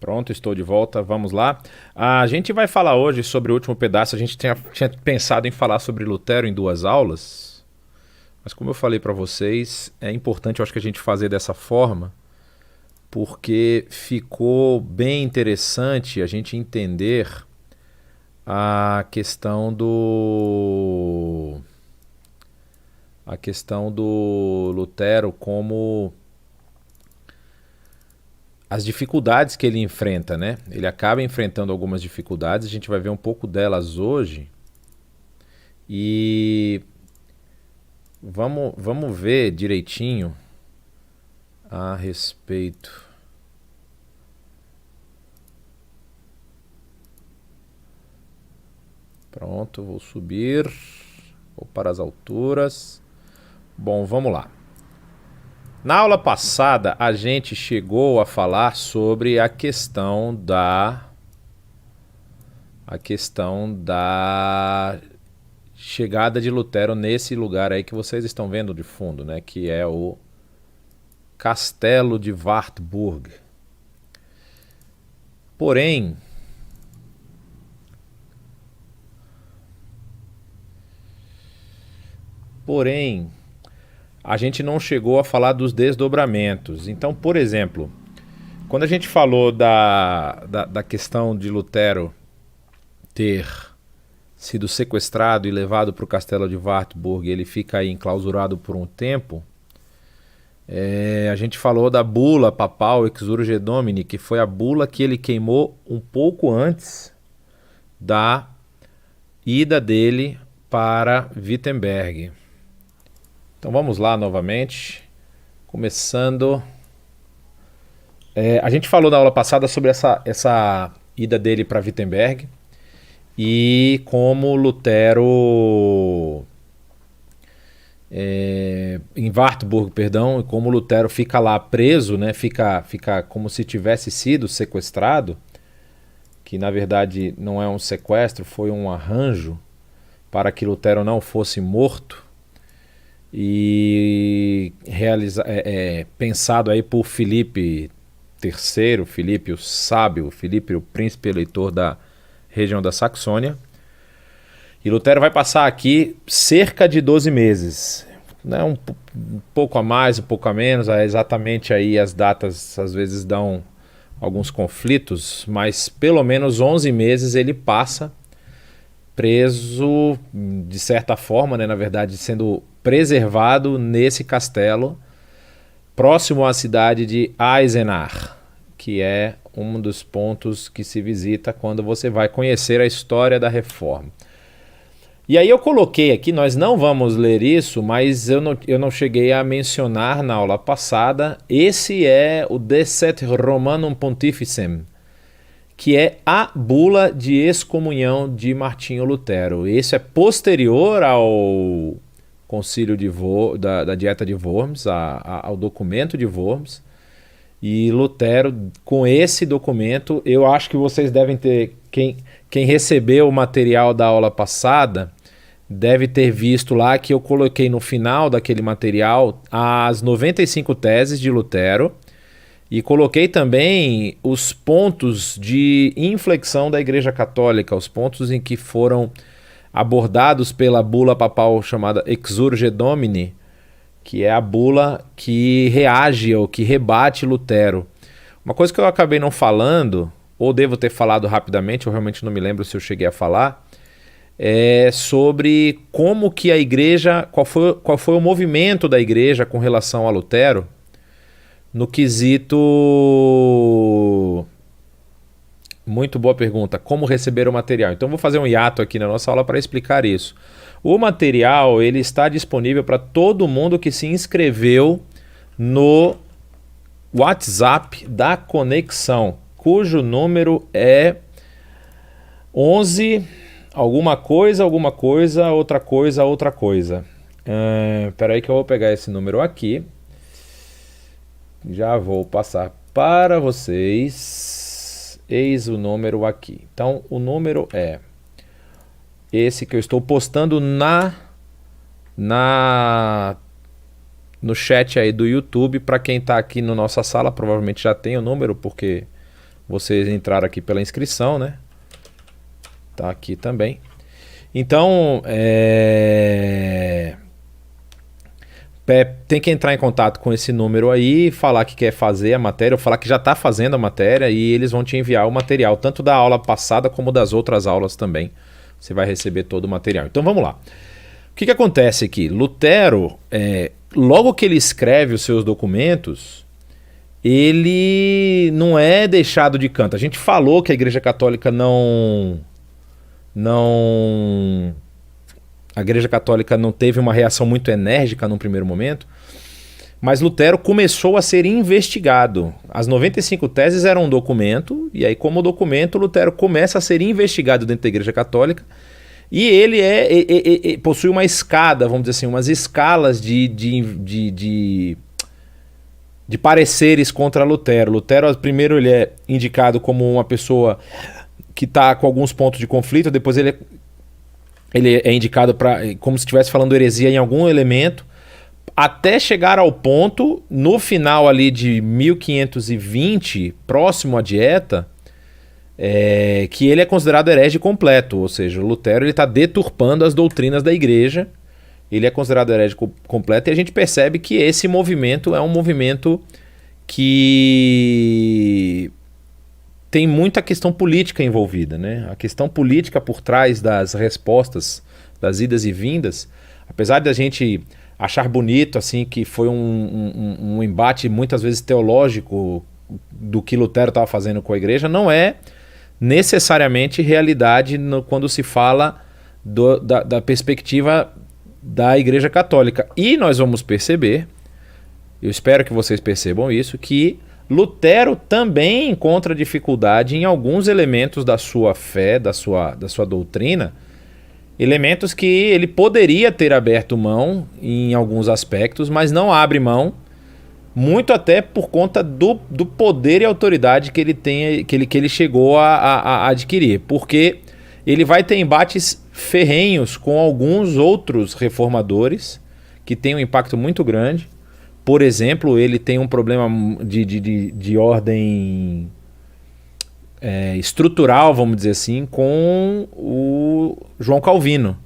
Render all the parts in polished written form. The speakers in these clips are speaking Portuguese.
Pronto, estou de volta, vamos lá. A gente vai falar hoje sobre o último pedaço. A gente tinha pensado em falar sobre Lutero em 2 aulas, mas como eu falei para vocês, é importante, eu acho, que a gente fazer dessa forma, porque ficou bem interessante a gente entender a questão do Lutero, como as dificuldades que ele enfrenta, né? Ele acaba enfrentando algumas dificuldades, a gente vai ver um pouco delas hoje. E vamos ver direitinho a respeito. Pronto, vou subir. Vou para as alturas. Bom, vamos lá. Na aula passada, a gente chegou a falar sobre a questão da chegada de Lutero nesse lugar aí que vocês estão vendo de fundo, né? Que é o Castelo de Wartburg. Porém, a gente não chegou a falar dos desdobramentos. Então, por exemplo, quando a gente falou da questão de Lutero ter sido sequestrado e levado para o castelo de Wartburg, ele fica aí enclausurado por um tempo, a gente falou da bula papal Exsurge Domini, que foi a bula que ele queimou um pouco antes da ida dele para Wittenberg. Então vamos lá novamente, começando. A gente falou na aula passada sobre essa ida dele para Wittenberg e como Lutero, em Wartburg, perdão, e como Lutero fica lá preso, né? Fica como se tivesse sido sequestrado, que na verdade não é um sequestro, foi um arranjo para que Lutero não fosse morto. E pensado aí por Filipe III, Filipe o Sábio, Filipe o príncipe eleitor da região da Saxônia. E Lutero vai passar aqui cerca de 12 meses, né? Um pouco a mais, um pouco a menos, exatamente aí as datas às vezes dão alguns conflitos, mas pelo menos 11 meses ele passa preso, de certa forma, né, na verdade sendo preservado nesse castelo, próximo à cidade de Eisenach, que é um dos pontos que se visita quando você vai conhecer a história da Reforma. E aí eu coloquei aqui, nós não vamos ler isso, mas eu não cheguei a mencionar na aula passada, esse é o Decet Romanum Pontificem, que é a bula de excomunhão de Martinho Lutero. Esse é posterior ao concílio da Dieta de Worms, ao documento de Worms. E Lutero, com esse documento, eu acho que vocês devem ter, quem recebeu o material da aula passada, deve ter visto lá que eu coloquei no final daquele material as 95 teses de Lutero, e coloquei também os pontos de inflexão da Igreja Católica, os pontos em que foram abordados pela bula papal chamada Exsurge Domini, que é a bula que reage ou que rebate Lutero. Uma coisa que eu acabei não falando, ou devo ter falado rapidamente, eu realmente não me lembro se eu cheguei a falar, é sobre como que a Igreja, qual foi o movimento da Igreja com relação a Lutero, no quesito... Muito boa pergunta. Como receber o material? Então vou fazer um hiato aqui na nossa aula para explicar isso. O material ele está disponível para todo mundo que se inscreveu no WhatsApp da Conexão, cujo número é 11 alguma coisa, outra coisa. Espera aí que eu vou pegar esse número aqui. Já vou passar para vocês. Eis o número aqui. Então, o número é esse que eu estou postando no chat aí do YouTube. Para quem está aqui na nossa sala, provavelmente já tem o número, porque Vocês entraram aqui pela inscrição, né? Tá aqui também. Então, tem que entrar em contato com esse número aí, falar que quer fazer a matéria, ou falar que já está fazendo a matéria, e eles vão te enviar o material, tanto da aula passada como das outras aulas também. Você vai receber todo o material. Então vamos lá. O que acontece aqui? Lutero, logo que ele escreve os seus documentos, ele não é deixado de canto. A gente falou que a Igreja Católica a Igreja Católica não teve uma reação muito enérgica num primeiro momento, mas Lutero começou a ser investigado. As 95 teses eram um documento, e aí como documento Lutero começa a ser investigado dentro da Igreja Católica, e ele possui uma escada, vamos dizer assim, umas escalas de pareceres contra Lutero. Lutero, primeiro, ele é indicado como uma pessoa que está com alguns pontos de conflito, depois ele é indicado como se estivesse falando heresia em algum elemento, até chegar ao ponto, no final ali de 1520, próximo à Dieta, que ele é considerado herege completo, ou seja, Lutero está deturpando as doutrinas da igreja, ele é considerado herege completo, e a gente percebe que esse movimento é um movimento que tem muita questão política envolvida, né? A questão política por trás das respostas, das idas e vindas, apesar de a gente achar bonito, assim, que foi um embate muitas vezes teológico do que Lutero estava fazendo com a igreja, não é necessariamente realidade quando se fala da perspectiva da Igreja Católica. E nós vamos perceber, eu espero que vocês percebam isso, que Lutero também encontra dificuldade em alguns elementos da sua fé, da sua doutrina, elementos que ele poderia ter aberto mão em alguns aspectos, mas não abre mão, muito até por conta do poder e autoridade que ele tem, que ele chegou a adquirir, porque ele vai ter embates ferrenhos com alguns outros reformadores que têm um impacto muito grande. Por exemplo, ele tem um problema de ordem estrutural, vamos dizer assim, com o João Calvino.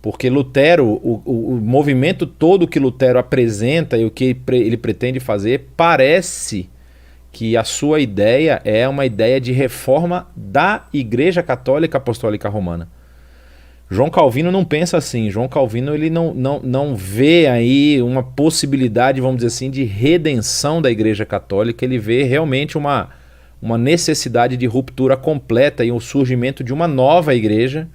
Porque Lutero, o movimento todo que Lutero apresenta e o que ele pretende fazer, parece que a sua ideia é uma ideia de reforma da Igreja Católica Apostólica Romana. João Calvino não pensa assim. João Calvino ele não vê aí uma possibilidade, vamos dizer assim, de redenção da Igreja Católica. Ele vê realmente uma necessidade de ruptura completa e o surgimento de uma nova igreja,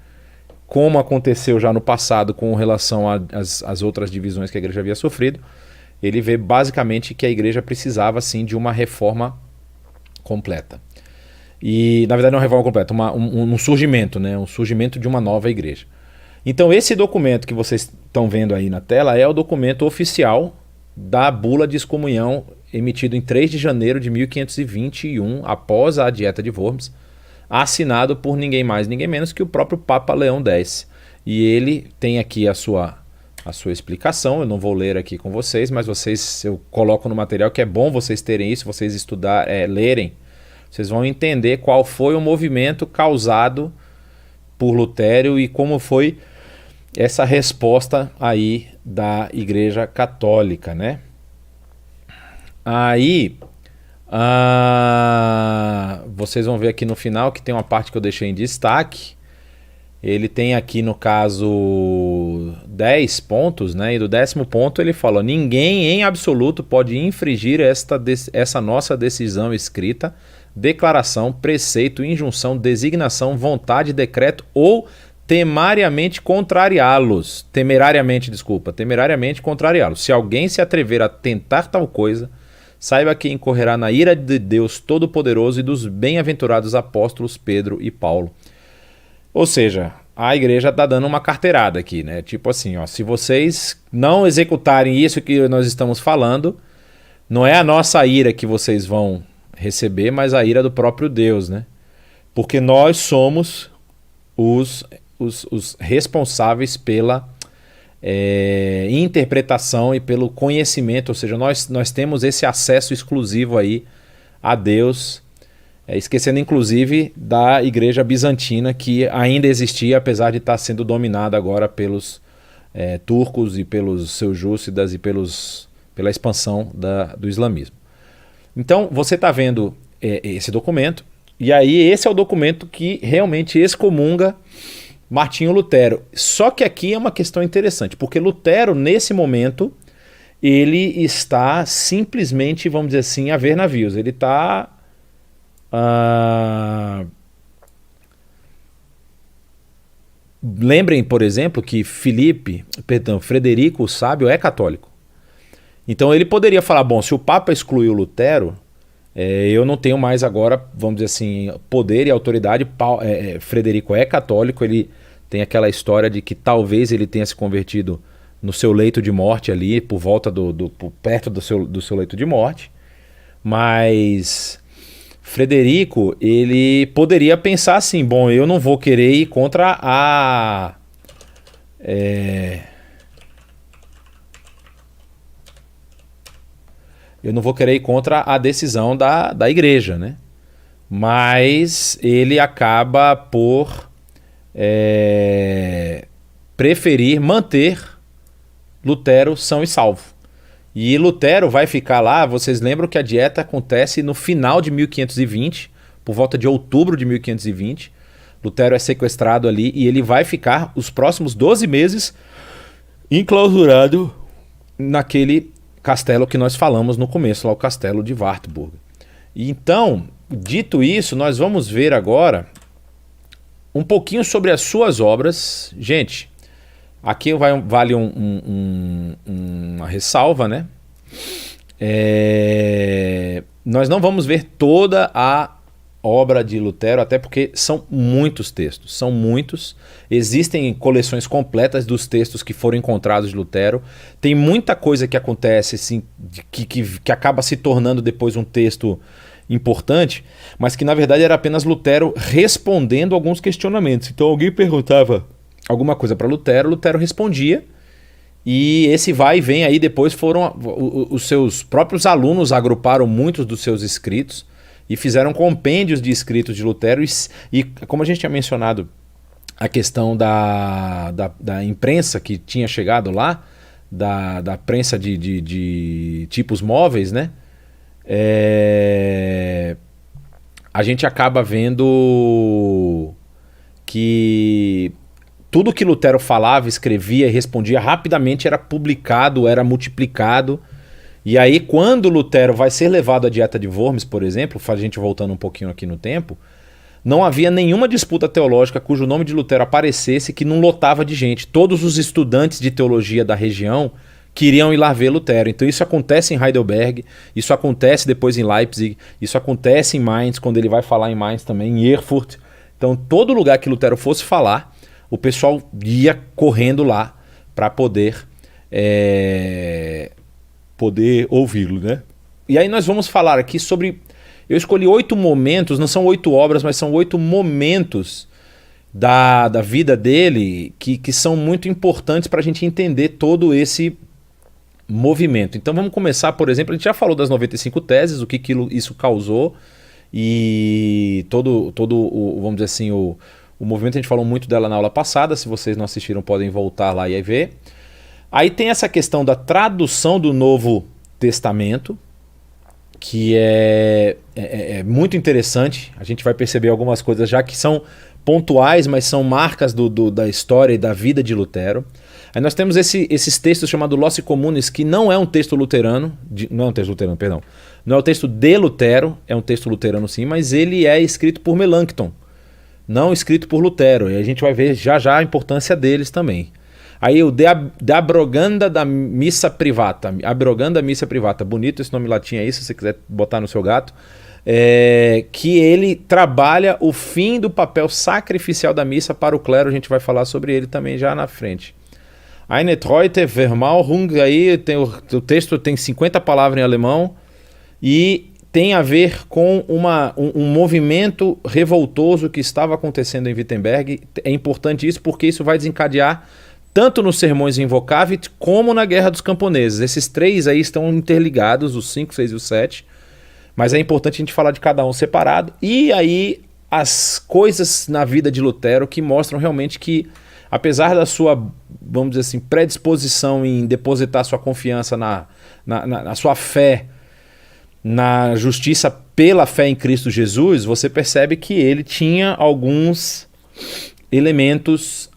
como aconteceu já no passado com relação às outras divisões que a igreja havia sofrido. Ele vê basicamente que a igreja precisava sim de uma reforma completa. E, na verdade, não é uma reforma completa, um surgimento, né? Um surgimento de uma nova igreja. Então, esse documento que vocês estão vendo aí na tela é o documento oficial da bula de excomunhão emitido em 3 de janeiro de 1521, após a Dieta de Worms, assinado por ninguém mais, ninguém menos que o próprio Papa Leão X. E ele tem aqui a sua explicação, eu não vou ler aqui com vocês, mas eu coloco no material, que é bom vocês terem isso, vocês lerem. Vocês vão entender qual foi o movimento causado por Lutero e como foi essa resposta aí da Igreja Católica, né? Aí, vocês vão ver aqui no final que tem uma parte que eu deixei em destaque. Ele tem aqui, no caso, 10 pontos, né? E do 10º ponto ele fala: ninguém em absoluto pode infringir essa nossa decisão escrita, declaração, preceito, injunção, designação, vontade, decreto ou temerariamente contrariá-los. Temerariamente contrariá-los. Se alguém se atrever a tentar tal coisa, saiba que incorrerá na ira de Deus Todo-Poderoso e dos bem-aventurados apóstolos Pedro e Paulo. Ou seja, a igreja está dando uma carteirada aqui, né? Tipo assim, ó, se vocês não executarem isso que nós estamos falando, não é a nossa ira que vocês vão receber, mas a ira do próprio Deus, né? Porque nós somos os responsáveis pela interpretação e pelo conhecimento, ou seja, nós temos esse acesso exclusivo aí a Deus esquecendo inclusive da igreja bizantina, que ainda existia, apesar de estar sendo dominada agora pelos turcos e pelos seljúcidas e pela expansão do islamismo. Então você está vendo esse documento, e aí esse é o documento que realmente excomunga Martinho Lutero. Só que aqui é uma questão interessante, porque Lutero, nesse momento, ele está simplesmente, vamos dizer assim, a ver navios. Ele está... Lembrem, por exemplo, que Frederico o Sábio é católico. Então ele poderia falar, bom, se o Papa excluiu Lutero, eu não tenho mais agora, vamos dizer assim, poder e autoridade. Frederico é católico, ele tem aquela história de que talvez ele tenha se convertido no seu leito de morte ali, por volta perto do seu leito de morte. Mas Frederico, ele poderia pensar assim, bom, eu não vou querer ir contra eu não vou querer ir contra a decisão da igreja, né? Mas ele acaba por preferir manter Lutero são e salvo. E Lutero vai ficar lá, vocês lembram que a dieta acontece no final de 1520, por volta de outubro de 1520. Lutero é sequestrado ali e ele vai ficar os próximos 12 meses enclausurado naquele castelo que nós falamos no começo, lá o castelo de Wartburg. E então, dito isso, nós vamos ver agora um pouquinho sobre as suas obras. Gente, aqui vale uma ressalva, né? Nós não vamos ver toda a obra de Lutero, até porque são muitos textos, são muitos. Existem coleções completas dos textos que foram encontrados de Lutero. Tem muita coisa que acontece assim, que acaba se tornando depois um texto importante, mas que na verdade era apenas Lutero respondendo alguns questionamentos. Então alguém perguntava alguma coisa para Lutero, Lutero respondia, e esse vai e vem aí depois foram os seus próprios alunos agruparam muitos dos seus escritos e fizeram compêndios de escritos de Lutero, e como a gente tinha mencionado a questão da imprensa que tinha chegado lá, da prensa de tipos móveis, né? A gente acaba vendo que tudo que Lutero falava, escrevia e respondia rapidamente era publicado, era multiplicado. E aí quando Lutero vai ser levado à dieta de Worms, por exemplo, a gente voltando um pouquinho aqui no tempo, não havia nenhuma disputa teológica cujo nome de Lutero aparecesse que não lotava de gente. Todos os estudantes de teologia da região queriam ir lá ver Lutero. Então isso acontece em Heidelberg, isso acontece depois em Leipzig, isso acontece em Mainz, quando ele vai falar em Mainz também, em Erfurt. Então todo lugar que Lutero fosse falar, o pessoal ia correndo lá para poder ouvi-lo, né? E aí nós vamos falar aqui sobre... Eu escolhi 8 momentos, não são 8 obras, mas são 8 momentos da vida dele que são muito importantes para a gente entender todo esse movimento. Então vamos começar, por exemplo, a gente já falou das 95 teses, o que isso causou, e vamos dizer assim, o movimento, a gente falou muito dela na aula passada. Se vocês não assistiram, podem voltar lá e ver. Aí tem essa questão da tradução do Novo Testamento, que é muito interessante. A gente vai perceber algumas coisas já que são pontuais, mas são marcas da história e da vida de Lutero. Aí nós temos esses textos chamados Loci Communis, que não é um texto luterano, não é um texto de Lutero, é um texto luterano sim, mas ele é escrito por Melanchthon, não escrito por Lutero, e a gente vai ver já a importância deles também. Aí o De Abroganda da Missa Privata, Abroganda Missa Privata, bonito esse nome latim aí, se você quiser botar no seu gato, que ele trabalha o fim do papel sacrificial da missa para o clero, a gente vai falar sobre ele também já na frente. Eine Treute Vermauung, aí o texto tem 50 palavras em alemão e tem a ver com um movimento revoltoso que estava acontecendo em Wittenberg. É importante isso porque isso vai desencadear tanto nos sermões Invocavit como na Guerra dos Camponeses. Esses 3 aí estão interligados, os 5, 6 e o 7. Mas é importante a gente falar de cada um separado. E aí as coisas na vida de Lutero que mostram realmente que, apesar da sua, vamos dizer assim, predisposição em depositar sua confiança na sua fé, na justiça pela fé em Cristo Jesus, você percebe que ele tinha alguns elementos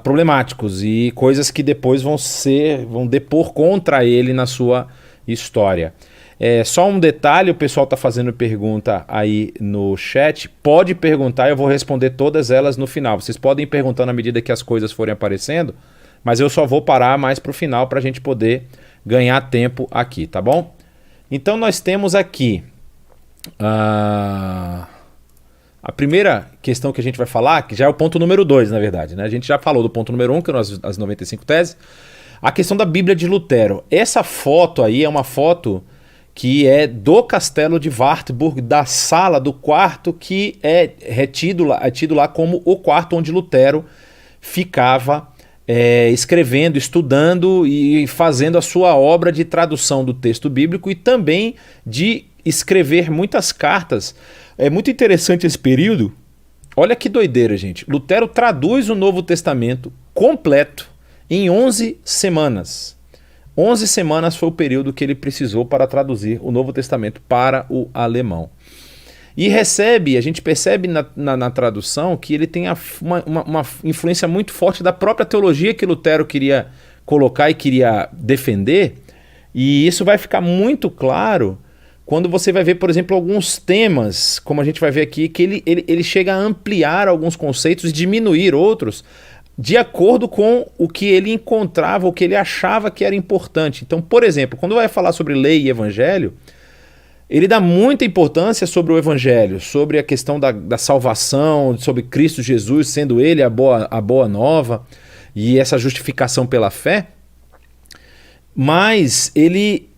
problemáticos e coisas que depois vão depor contra ele na sua história. Só um detalhe, o pessoal está fazendo pergunta aí no chat. Pode perguntar, eu vou responder todas elas no final. Vocês podem ir perguntando à medida que as coisas forem aparecendo, mas eu só vou parar mais para o final para a gente poder ganhar tempo aqui, tá bom? Então nós temos aqui a primeira questão que a gente vai falar, que já é o ponto número 2, na verdade, né? A gente já falou do ponto número 1, que eram as 95 teses. A questão da Bíblia de Lutero. Essa foto aí é uma foto que é do castelo de Wartburg, da sala, do quarto que é tido lá como o quarto onde Lutero ficava escrevendo, estudando e fazendo a sua obra de tradução do texto bíblico e também de escrever muitas cartas. É muito interessante esse período. Olha que doideira, gente. Lutero traduz o Novo Testamento completo em 11 semanas. 11 semanas foi o período que ele precisou para traduzir o Novo Testamento para o alemão. E a gente percebe na tradução que ele tem uma influência muito forte da própria teologia que Lutero queria colocar e queria defender. E isso vai ficar muito claro quando você vai ver, por exemplo, alguns temas, como a gente vai ver aqui, que ele chega a ampliar alguns conceitos e diminuir outros de acordo com o que ele encontrava, o que ele achava que era importante. Então, por exemplo, quando vai falar sobre lei e evangelho, ele dá muita importância sobre o evangelho, sobre a questão da salvação, sobre Cristo Jesus, sendo ele a boa nova e essa justificação pela fé. Mas ele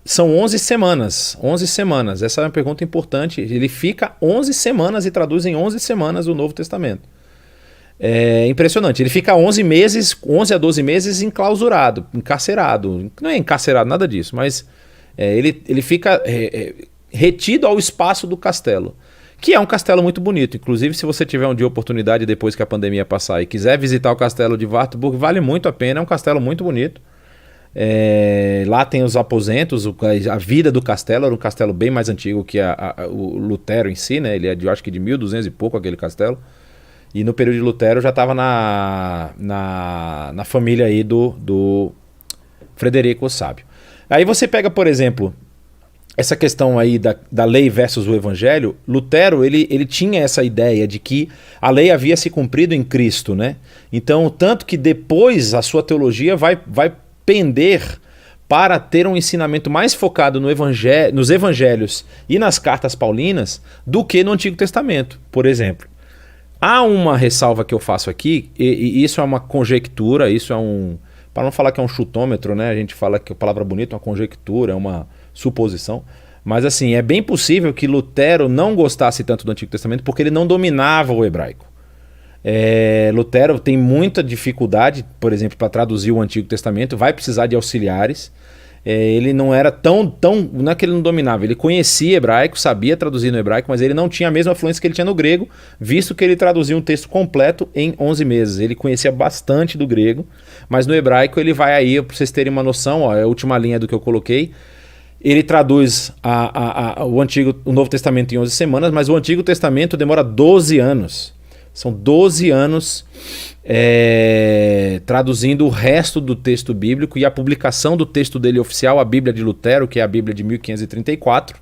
são 11 semanas, 11 semanas, essa é uma pergunta importante. Ele fica 11 semanas e traduz em 11 semanas o Novo Testamento. É impressionante, ele fica 11 a 12 meses enclausurado, encarcerado, não é encarcerado, nada disso, mas ele fica retido ao espaço do castelo, que é um castelo muito bonito. Inclusive, se você tiver um dia oportunidade depois que a pandemia passar e quiser visitar o castelo de Wartburg, vale muito a pena, é um castelo muito bonito. Lá tem os aposentos, a vida do castelo era um castelo bem mais antigo que o Lutero em si, né? Ele é eu acho que de 1200 e pouco aquele castelo. E no período de Lutero já estava na família aí do Frederico o Sábio. Aí você pega, por exemplo, essa questão aí da lei versus o evangelho. Lutero ele tinha essa ideia de que a lei havia se cumprido em Cristo, né? Então, tanto que depois a sua teologia vai pender para ter um ensinamento mais focado nos evangelhos e nas cartas paulinas do que no Antigo Testamento, por exemplo. Há uma ressalva que eu faço aqui, e isso é uma conjectura, isso é para não falar que é um chutômetro, né? A gente fala que a palavra bonita é uma conjectura, é uma suposição. Mas assim, é bem possível que Lutero não gostasse tanto do Antigo Testamento porque ele não dominava o hebraico. Lutero tem muita dificuldade, por exemplo, para traduzir o Antigo Testamento, vai precisar de auxiliares. Ele não era não é que ele não dominava, ele conhecia hebraico, sabia traduzir no hebraico, mas ele não tinha a mesma fluência que ele tinha no grego, visto que ele traduzia um texto completo em 11 meses. Ele conhecia bastante do grego, mas no hebraico ele vai aí, para vocês terem uma noção, é a última linha do que eu coloquei, ele traduz o Novo Testamento em 11 semanas, mas o Antigo Testamento demora 12 anos. São 12 anos traduzindo o resto do texto bíblico, e a publicação do texto dele oficial, a Bíblia de Lutero, que é a Bíblia de 1534,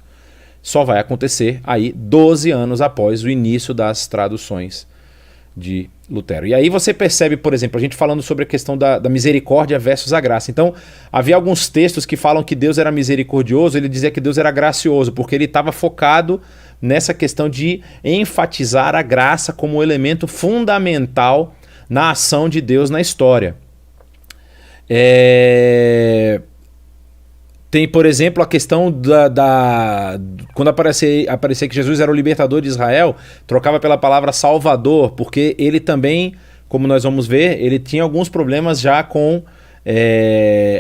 só vai acontecer aí 12 anos após o início das traduções de Lutero. E aí você percebe, por exemplo, a gente falando sobre a questão da misericórdia versus a graça. Então, havia alguns textos que falam que Deus era misericordioso, ele dizia que Deus era gracioso, porque ele estava focado nessa questão de enfatizar a graça como elemento fundamental na ação de Deus na história. Tem, por exemplo, a questão quando aparecer que Jesus era o libertador de Israel, trocava pela palavra salvador, porque ele também, como nós vamos ver, ele tinha alguns problemas já com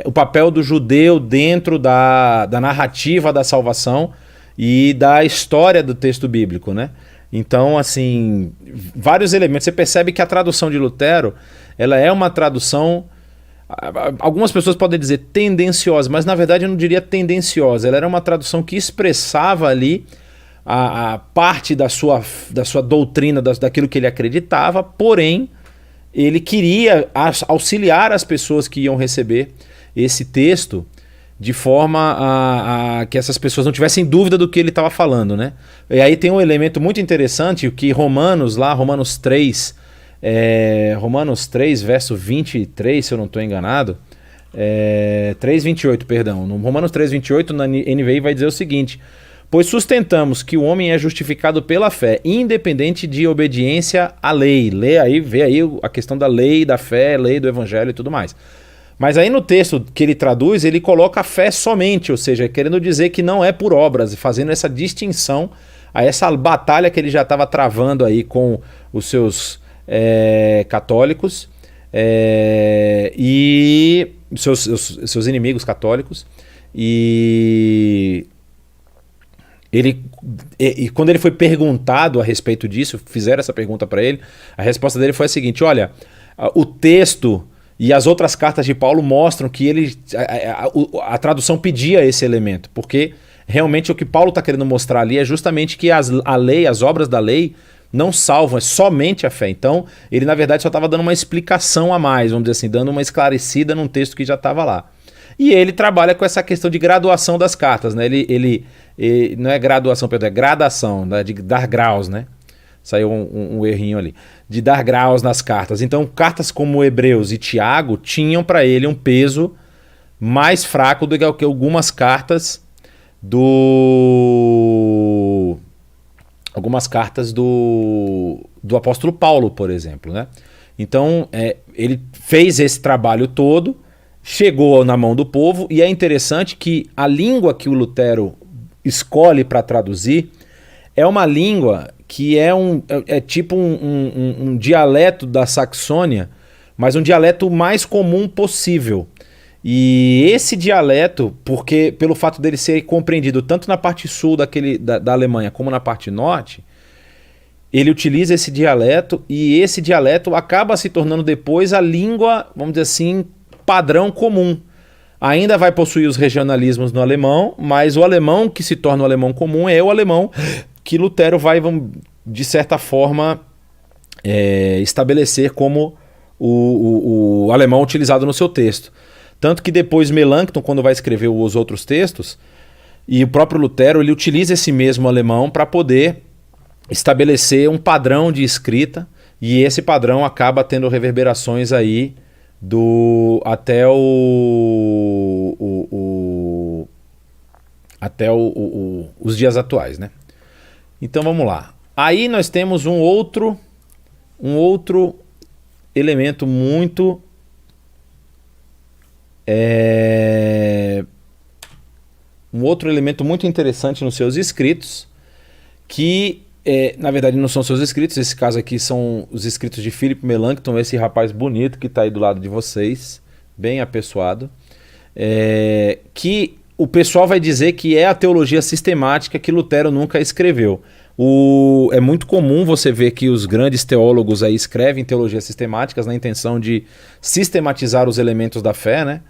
o papel do judeu dentro da narrativa da salvação. e da história do texto bíblico, né? Então, assim, vários elementos. Você percebe que a tradução de Lutero, ela é uma tradução, algumas pessoas podem dizer tendenciosa, mas na verdade eu não diria tendenciosa. Ela era uma tradução que expressava ali a parte da sua doutrina, daquilo que ele acreditava, porém ele queria auxiliar as pessoas que iam receber esse texto de forma a que essas pessoas não tivessem dúvida do que ele estava falando, né? E aí tem um elemento muito interessante, que Romanos 3, Romanos 3, verso 23, se eu não estou enganado, 3:28, perdão. No Romanos 3:28, na NVI vai dizer o seguinte: pois sustentamos que o homem é justificado pela fé, independente de obediência à lei. Vê aí a questão da lei, da fé, lei do evangelho e tudo mais. Mas aí no texto que ele traduz, ele coloca a fé somente, ou seja, querendo dizer que não é por obras, fazendo essa distinção a essa batalha que ele já estava travando aí com os seus católicos e seus inimigos católicos. E quando ele foi perguntado a respeito disso, fizeram essa pergunta para ele, a resposta dele foi a seguinte: olha, o texto e as outras cartas de Paulo mostram que a tradução pedia esse elemento, porque realmente o que Paulo está querendo mostrar ali é justamente que a lei, as obras da lei, não salvam, é somente a fé. Então, ele na verdade só estava dando uma explicação a mais, vamos dizer assim, dando uma esclarecida num texto que já estava lá. E ele trabalha com essa questão de graduação das cartas, né? Ele não é graduação, perdão, é gradação, né? De dar graus, né? Saiu um errinho ali. De dar graus nas cartas. Então, cartas como Hebreus e Tiago tinham para ele um peso mais fraco do que algumas cartas do apóstolo Paulo, por exemplo, né? Então, ele fez esse trabalho todo, chegou na mão do povo, e é interessante que a língua que o Lutero escolhe para traduzir é uma língua que é tipo um dialeto da Saxônia, mas um dialeto mais comum possível. E esse dialeto, pelo fato dele ser compreendido tanto na parte sul da Alemanha como na parte norte, ele utiliza esse dialeto, e esse dialeto acaba se tornando depois a língua, vamos dizer assim, padrão comum. Ainda vai possuir os regionalismos no alemão, mas o alemão que se torna o alemão comum é o alemão que Lutero vai, de certa forma, estabelecer como o alemão utilizado no seu texto. Tanto que depois Melanchthon, quando vai escrever os outros textos, e o próprio Lutero, ele utiliza esse mesmo alemão para poder estabelecer um padrão de escrita, e esse padrão acaba tendo reverberações aí até os dias atuais, né? Então vamos lá. Aí nós temos um outro elemento muito interessante nos seus escritos, que na verdade não são seus escritos. Esse caso aqui são os escritos de Philip Melanchthon, esse rapaz bonito que está aí do lado de vocês, bem apessoado, que o pessoal vai dizer que é a teologia sistemática que Lutero nunca escreveu. É muito comum você ver que os grandes teólogos aí escrevem teologias sistemáticas na intenção de sistematizar os elementos da fé, né?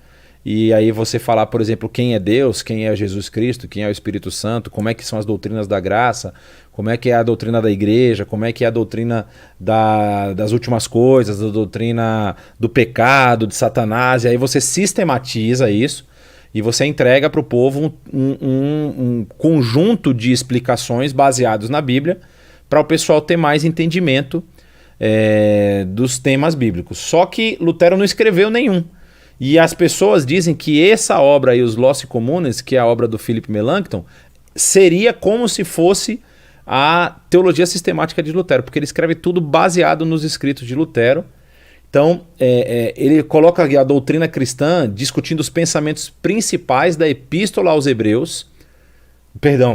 E aí você falar, por exemplo, quem é Deus, quem é Jesus Cristo, quem é o Espírito Santo, como é que são as doutrinas da graça, como é que é a doutrina da igreja, como é que é a doutrina das últimas coisas, a doutrina do pecado, de Satanás, e aí você sistematiza isso e você entrega para o povo um conjunto de explicações baseados na Bíblia para o pessoal ter mais entendimento dos temas bíblicos. Só que Lutero não escreveu nenhum. E as pessoas dizem que essa obra aí, os Loci Communes, que é a obra do Philip Melanchthon, seria como se fosse a teologia sistemática de Lutero, porque ele escreve tudo baseado nos escritos de Lutero. Então, ele coloca a doutrina cristã discutindo os pensamentos principais da Epístola aos Hebreus,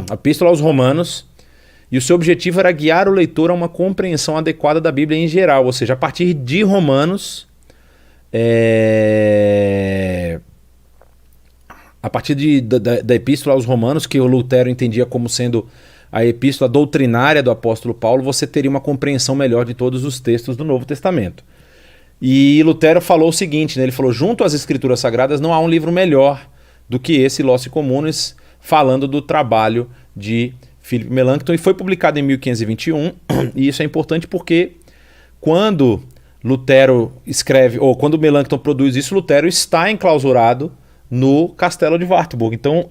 a Epístola aos Romanos, e o seu objetivo era guiar o leitor a uma compreensão adequada da Bíblia em geral, ou seja, a partir de Romanos, a a partir da Epístola aos Romanos, que o Lutero entendia como sendo a epístola doutrinária do apóstolo Paulo, você teria uma compreensão melhor de todos os textos do Novo Testamento. E Lutero falou o seguinte, né? Ele falou, junto às Escrituras Sagradas não há um livro melhor do que esse Loci Communis, falando do trabalho de Philip Melanchthon, e foi publicado em 1521, e isso é importante porque quando Lutero escreve, ou quando Melanchthon produz isso, Lutero está enclausurado no castelo de Wartburg. Então,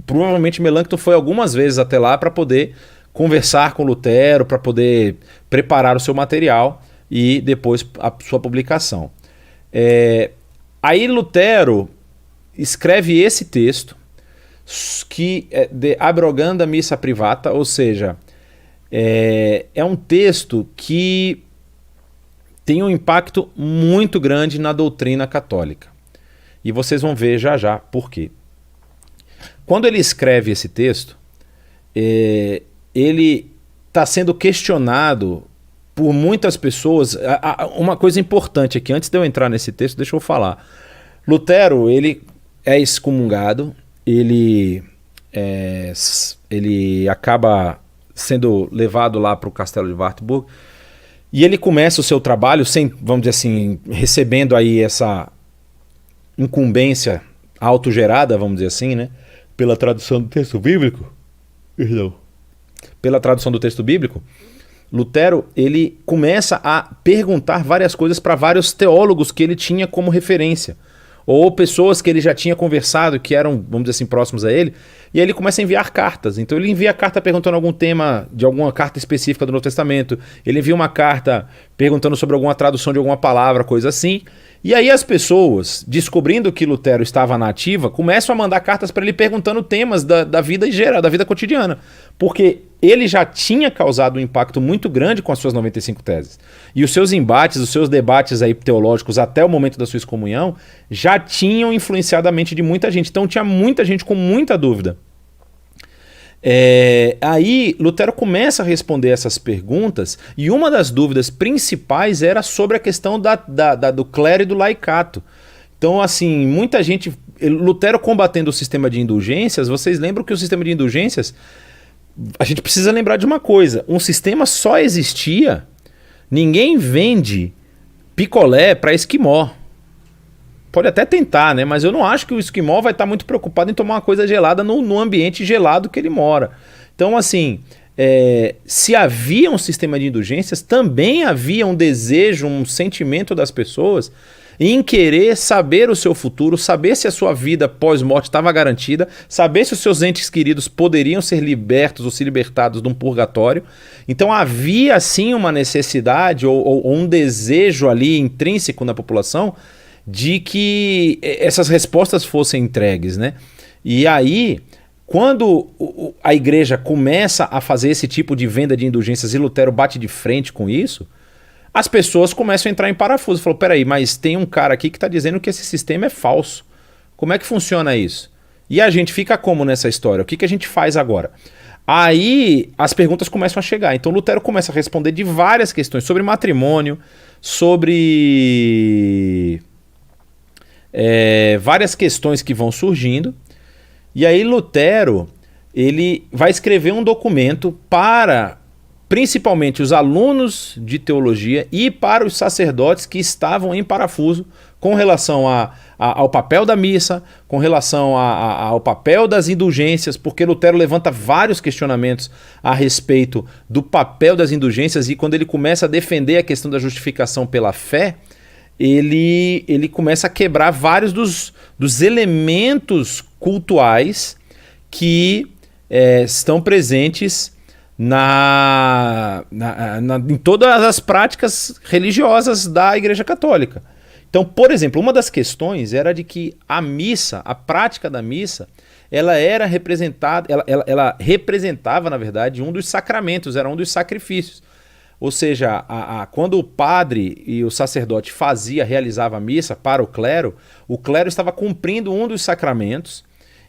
provavelmente Melanchthon foi algumas vezes até lá para poder conversar com Lutero, para poder preparar o seu material e depois a sua publicação. Aí Lutero escreve esse texto, que é de abroganda missa privata, ou seja, é um texto que tem um impacto muito grande na doutrina católica. E vocês vão ver já já por quê. Quando ele escreve esse texto, ele está sendo questionado por muitas pessoas. Uma coisa importante aqui, antes de eu entrar nesse texto, deixa eu falar. Lutero, ele é excomungado, ele acaba sendo levado lá para o castelo de Wartburg, e ele começa o seu trabalho sem, vamos dizer assim, recebendo aí essa incumbência autogerada, vamos dizer assim, né? Pela tradução do texto bíblico. Perdão. Pela tradução do texto bíblico, Lutero, ele começa a perguntar várias coisas para vários teólogos que ele tinha como referência, ou pessoas que ele já tinha conversado, que eram, vamos dizer assim, próximos a ele, e aí ele começa a enviar cartas. Então ele envia carta perguntando algum tema, de alguma carta específica do Novo Testamento, ele envia uma carta perguntando sobre alguma tradução de alguma palavra, coisa assim, e aí as pessoas, descobrindo que Lutero estava na ativa, começam a mandar cartas para ele perguntando temas da vida em geral, da vida cotidiana, porque ele já tinha causado um impacto muito grande com as suas 95 teses. E os seus embates, os seus debates aí teológicos até o momento da sua excomunhão já tinham influenciado a mente de muita gente. Então tinha muita gente com muita dúvida. Aí Lutero começa a responder essas perguntas, e uma das dúvidas principais era sobre a questão do clero e do laicato. Então, assim, muita gente... Lutero combatendo o sistema de indulgências, vocês lembram que o sistema de indulgências... A gente precisa lembrar de uma coisa, um sistema só existia, ninguém vende picolé para esquimó. Pode até tentar, né? Mas eu não acho que o esquimó vai estar muito preocupado em tomar uma coisa gelada no ambiente gelado que ele mora. Então, assim, se havia um sistema de indulgências, também havia um desejo, um sentimento das pessoas em querer saber o seu futuro, saber se a sua vida pós-morte estava garantida, saber se os seus entes queridos poderiam ser libertos ou se libertados de um purgatório. Então havia sim uma necessidade ou um desejo ali intrínseco na população de que essas respostas fossem entregues, né? E aí, quando a igreja começa a fazer esse tipo de venda de indulgências e Lutero bate de frente com isso, as pessoas começam a entrar em parafuso. Falou, peraí, mas tem um cara aqui que está dizendo que esse sistema é falso. Como é que funciona isso? E a gente fica como nessa história? O que a gente faz agora? Aí as perguntas começam a chegar. Então Lutero começa a responder de várias questões sobre matrimônio, sobre várias questões que vão surgindo. E aí Lutero, ele vai escrever um documento para principalmente os alunos de teologia e para os sacerdotes que estavam em parafuso com relação ao papel da missa, com relação ao papel das indulgências, porque Lutero levanta vários questionamentos a respeito do papel das indulgências, e quando ele começa a defender a questão da justificação pela fé, ele começa a quebrar vários dos elementos cultuais que estão presentes em todas as práticas religiosas da Igreja Católica. Então, por exemplo, uma das questões era de que a missa, a prática da missa, ela representava, na verdade, um dos sacramentos, era um dos sacrifícios. Ou seja, quando o padre e o sacerdote realizava a missa para o clero estava cumprindo um dos sacramentos,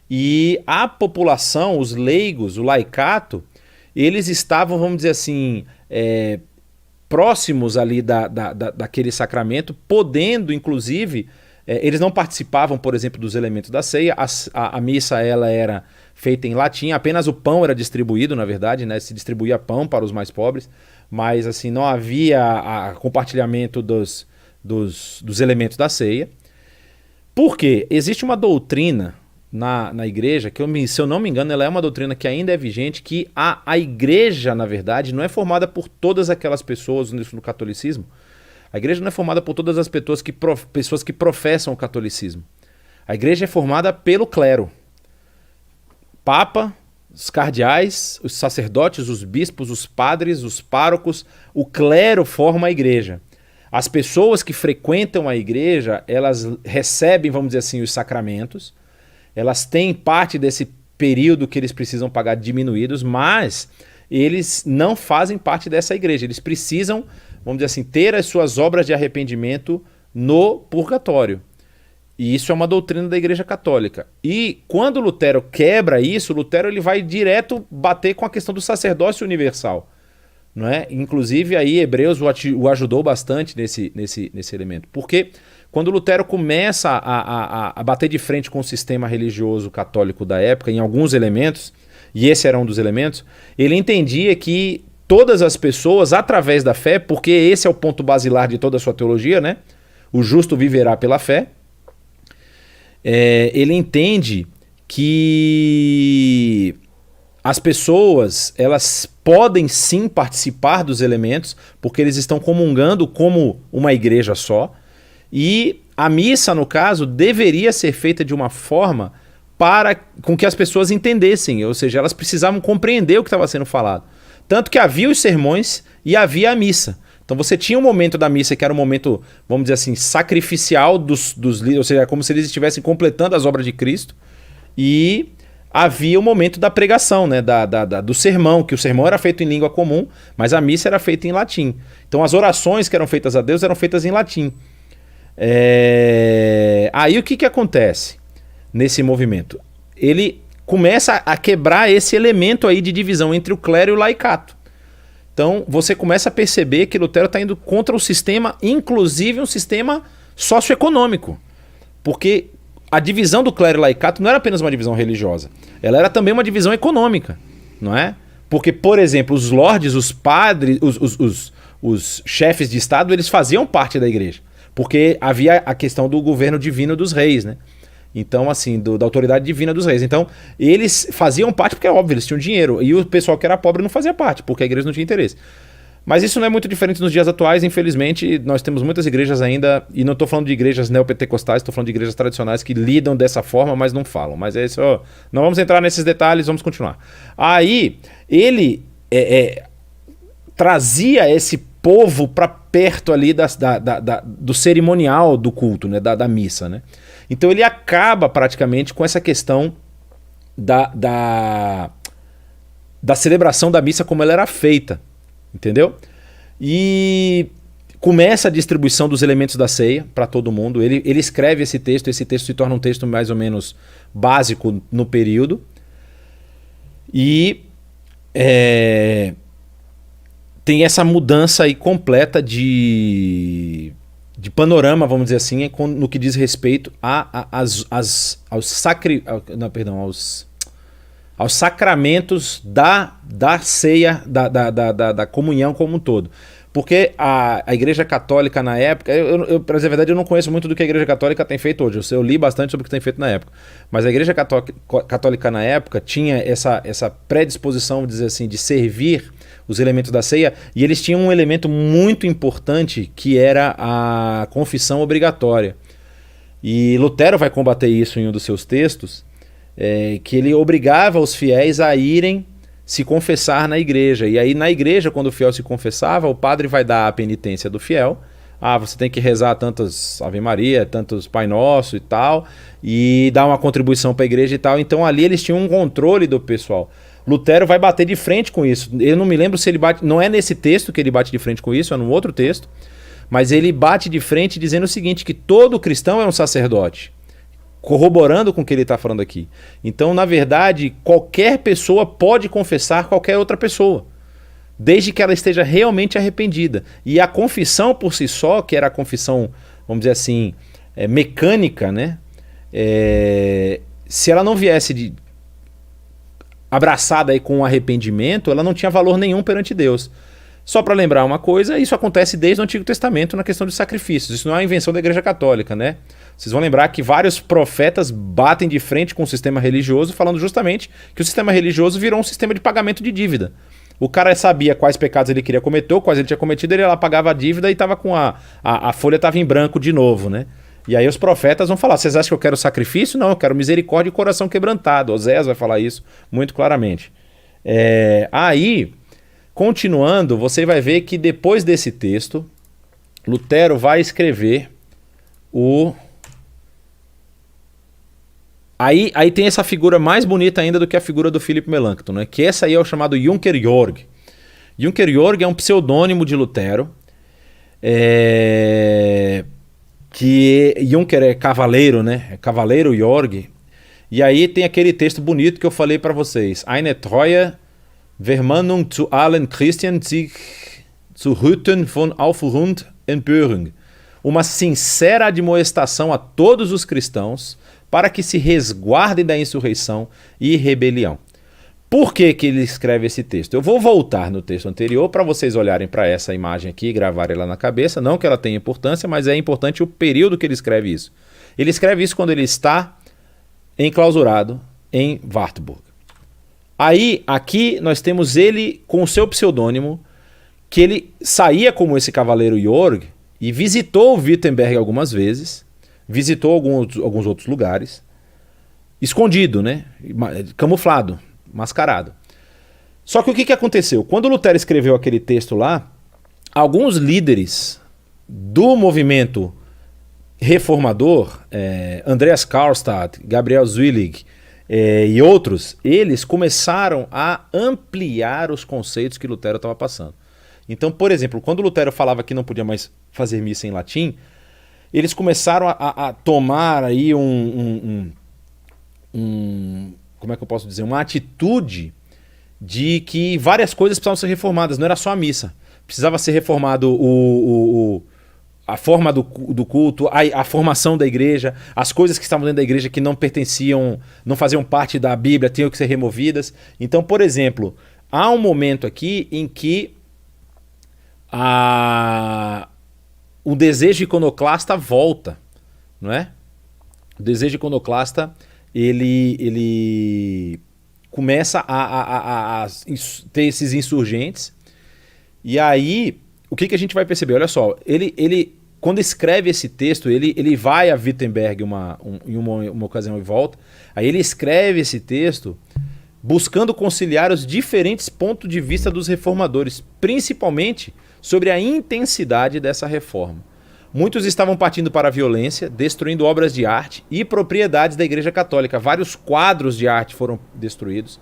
e a população, os leigos, o laicato, eles estavam, vamos dizer assim, próximos ali daquele sacramento, podendo, inclusive, Eles não participavam, por exemplo, dos elementos da ceia. A missa ela era feita em latim, apenas o pão era distribuído, na verdade, né? Se distribuía pão para os mais pobres, mas assim não havia compartilhamento dos elementos da ceia. Por quê? Existe uma doutrina na igreja, que se eu não me engano, ela é uma doutrina que ainda é vigente, que a igreja, na verdade, não é formada por todas aquelas pessoas no catolicismo. A igreja não é formada por todas as pessoas que professam o catolicismo. A igreja é formada pelo clero. Papa, os cardeais, os sacerdotes, os bispos, os padres, os párocos, o clero forma a igreja. As pessoas que frequentam a igreja, elas recebem, vamos dizer assim, os sacramentos, elas têm parte desse período que eles precisam pagar diminuídos, mas eles não fazem parte dessa igreja. Eles precisam, vamos dizer assim, ter as suas obras de arrependimento no purgatório. E isso é uma doutrina da Igreja Católica. E quando Lutero quebra isso, Lutero ele vai direto bater com a questão do sacerdócio universal. Não é? Inclusive aí Hebreus o ajudou bastante nesse elemento. Porque quando Lutero começa a bater de frente com o sistema religioso católico da época, em alguns elementos, e esse era um dos elementos, ele entendia que todas as pessoas, através da fé, porque esse é o ponto basilar de toda a sua teologia, né? O justo viverá pela fé. Ele entende que as pessoas elas podem sim participar dos elementos, porque eles estão comungando como uma igreja só, e a missa, no caso, deveria ser feita de uma forma com que as pessoas entendessem, ou seja, elas precisavam compreender o que estava sendo falado. Tanto que havia os sermões e havia a missa. Então você tinha um momento da missa que era um momento, vamos dizer assim, sacrificial dos líderes, ou seja, como se eles estivessem completando as obras de Cristo, e havia o momento da pregação, né, do sermão, que o sermão era feito em língua comum, mas a missa era feita em latim. Então as orações que eram feitas a Deus eram feitas em latim. Aí o que acontece nesse movimento? Ele começa a quebrar esse elemento aí de divisão entre o clero e o laicato. Então você começa a perceber que Lutero está indo contra o sistema, inclusive um sistema socioeconômico. Porque a divisão do clero e laicato não era apenas uma divisão religiosa, ela era também uma divisão econômica, não é? Porque, por exemplo, os lordes, os padres, os chefes de estado, eles faziam parte da igreja, porque havia a questão do governo divino dos reis, né? Então, assim, da autoridade divina dos reis. Então, eles faziam parte porque é óbvio, eles tinham dinheiro, e o pessoal que era pobre não fazia parte, porque a igreja não tinha interesse. Mas isso não é muito diferente nos dias atuais, infelizmente. Nós temos muitas igrejas ainda, e não estou falando de igrejas neopentecostais, estou falando de igrejas tradicionais que lidam dessa forma, mas não falam. Mas é isso, não vamos entrar nesses detalhes, vamos continuar. Aí, ele trazia esse povo para perto ali do cerimonial do culto, né, da missa, né? Então ele acaba praticamente com essa questão da celebração da missa como ela era feita. Entendeu? E começa a distribuição dos elementos da ceia para todo mundo. Ele escreve esse texto se torna um texto mais ou menos básico no período. E tem essa mudança aí completa de panorama, vamos dizer assim, no que diz respeito aos sacramentos da ceia, da comunhão como um todo. Porque a Igreja Católica na época, para dizer a verdade, eu não conheço muito do que a Igreja Católica tem feito hoje, eu li bastante sobre o que tem feito na época, mas a Igreja Católica na época tinha essa predisposição, dizer assim, de servir os elementos da ceia, e eles tinham um elemento muito importante que era a confissão obrigatória. E Lutero vai combater isso em um dos seus textos, que ele obrigava os fiéis a irem se confessar na igreja. E aí na igreja, quando o fiel se confessava, o padre vai dar a penitência do fiel. Você tem que rezar tantas Ave Maria, tantos Pai Nosso e tal, e dar uma contribuição para a igreja e tal. Então ali eles tinham um controle do pessoal. Lutero vai bater de frente com isso. Eu não me lembro se ele bate, não é nesse texto que ele bate de frente com isso, é num outro texto, mas ele bate de frente dizendo o seguinte, que todo cristão é um sacerdote, corroborando com o que ele está falando aqui. Então, na verdade, qualquer pessoa pode confessar qualquer outra pessoa, desde que ela esteja realmente arrependida. E a confissão por si só, que era a confissão, vamos dizer assim, mecânica, né? Se ela não viesse abraçada aí com um arrependimento, ela não tinha valor nenhum perante Deus. Só para lembrar uma coisa, isso acontece desde o Antigo Testamento na questão de sacrifícios. Isso não é uma invenção da Igreja Católica, né? Vocês vão lembrar que vários profetas batem de frente com o sistema religioso, falando justamente que o sistema religioso virou um sistema de pagamento de dívida. O cara sabia quais pecados ele queria cometer, quais ele tinha cometido, ele lá pagava a dívida e tava com a folha estava em branco de novo, né? E aí os profetas vão falar, vocês acham que eu quero sacrifício? Não, eu quero misericórdia e coração quebrantado. Osés vai falar isso muito claramente. Aí, continuando, você vai ver que depois desse texto, Lutero vai escrever o... Aí tem essa figura mais bonita ainda do que a figura do Philipp Melanchthon, né? Que essa aí é o chamado Junker Jorg. Junker Jorg é um pseudônimo de Lutero, que Junker é cavaleiro, né? É cavaleiro Jorg. E aí tem aquele texto bonito que eu falei para vocês. Eine treue Vermahnung zu allen Christen sich zu hüten von Aufruhr und Empörung. Uma sincera admoestação a todos os cristãos para que se resguardem da insurreição e rebelião. Por que ele escreve esse texto? Eu vou voltar no texto anterior para vocês olharem para essa imagem aqui e gravarem ela na cabeça. Não que ela tenha importância, mas é importante o período que ele escreve isso. Ele escreve isso quando ele está enclausurado em Wartburg. Aí, aqui, nós temos ele com o seu pseudônimo, que ele saía como esse cavaleiro Jorg e visitou Wittenberg algumas vezes, visitou alguns outros lugares, escondido, né? Camuflado, mascarado. Só que o que aconteceu? Quando Lutero escreveu aquele texto lá, alguns líderes do movimento reformador, Andreas Karlstadt, Gabriel Zwillig e outros, eles começaram a ampliar os conceitos que Lutero estava passando. Então, por exemplo, quando Lutero falava que não podia mais fazer missa em latim, eles começaram a tomar aí como é que eu posso dizer? Uma atitude de que várias coisas precisavam ser reformadas, não era só a missa. Precisava ser reformado a forma do culto, a formação da igreja, as coisas que estavam dentro da igreja que não pertenciam, não faziam parte da Bíblia, tinham que ser removidas. Então, por exemplo, há um momento aqui em que o desejo iconoclasta volta, não é? O desejo iconoclasta, ele começa a ter esses insurgentes. E aí, o que a gente vai perceber? Olha só, ele quando escreve esse texto, ele vai a Wittenberg em uma ocasião e volta. Aí ele escreve esse texto buscando conciliar os diferentes pontos de vista dos reformadores, principalmente sobre a intensidade dessa reforma. Muitos estavam partindo para a violência, destruindo obras de arte e propriedades da Igreja Católica. Vários quadros de arte foram destruídos,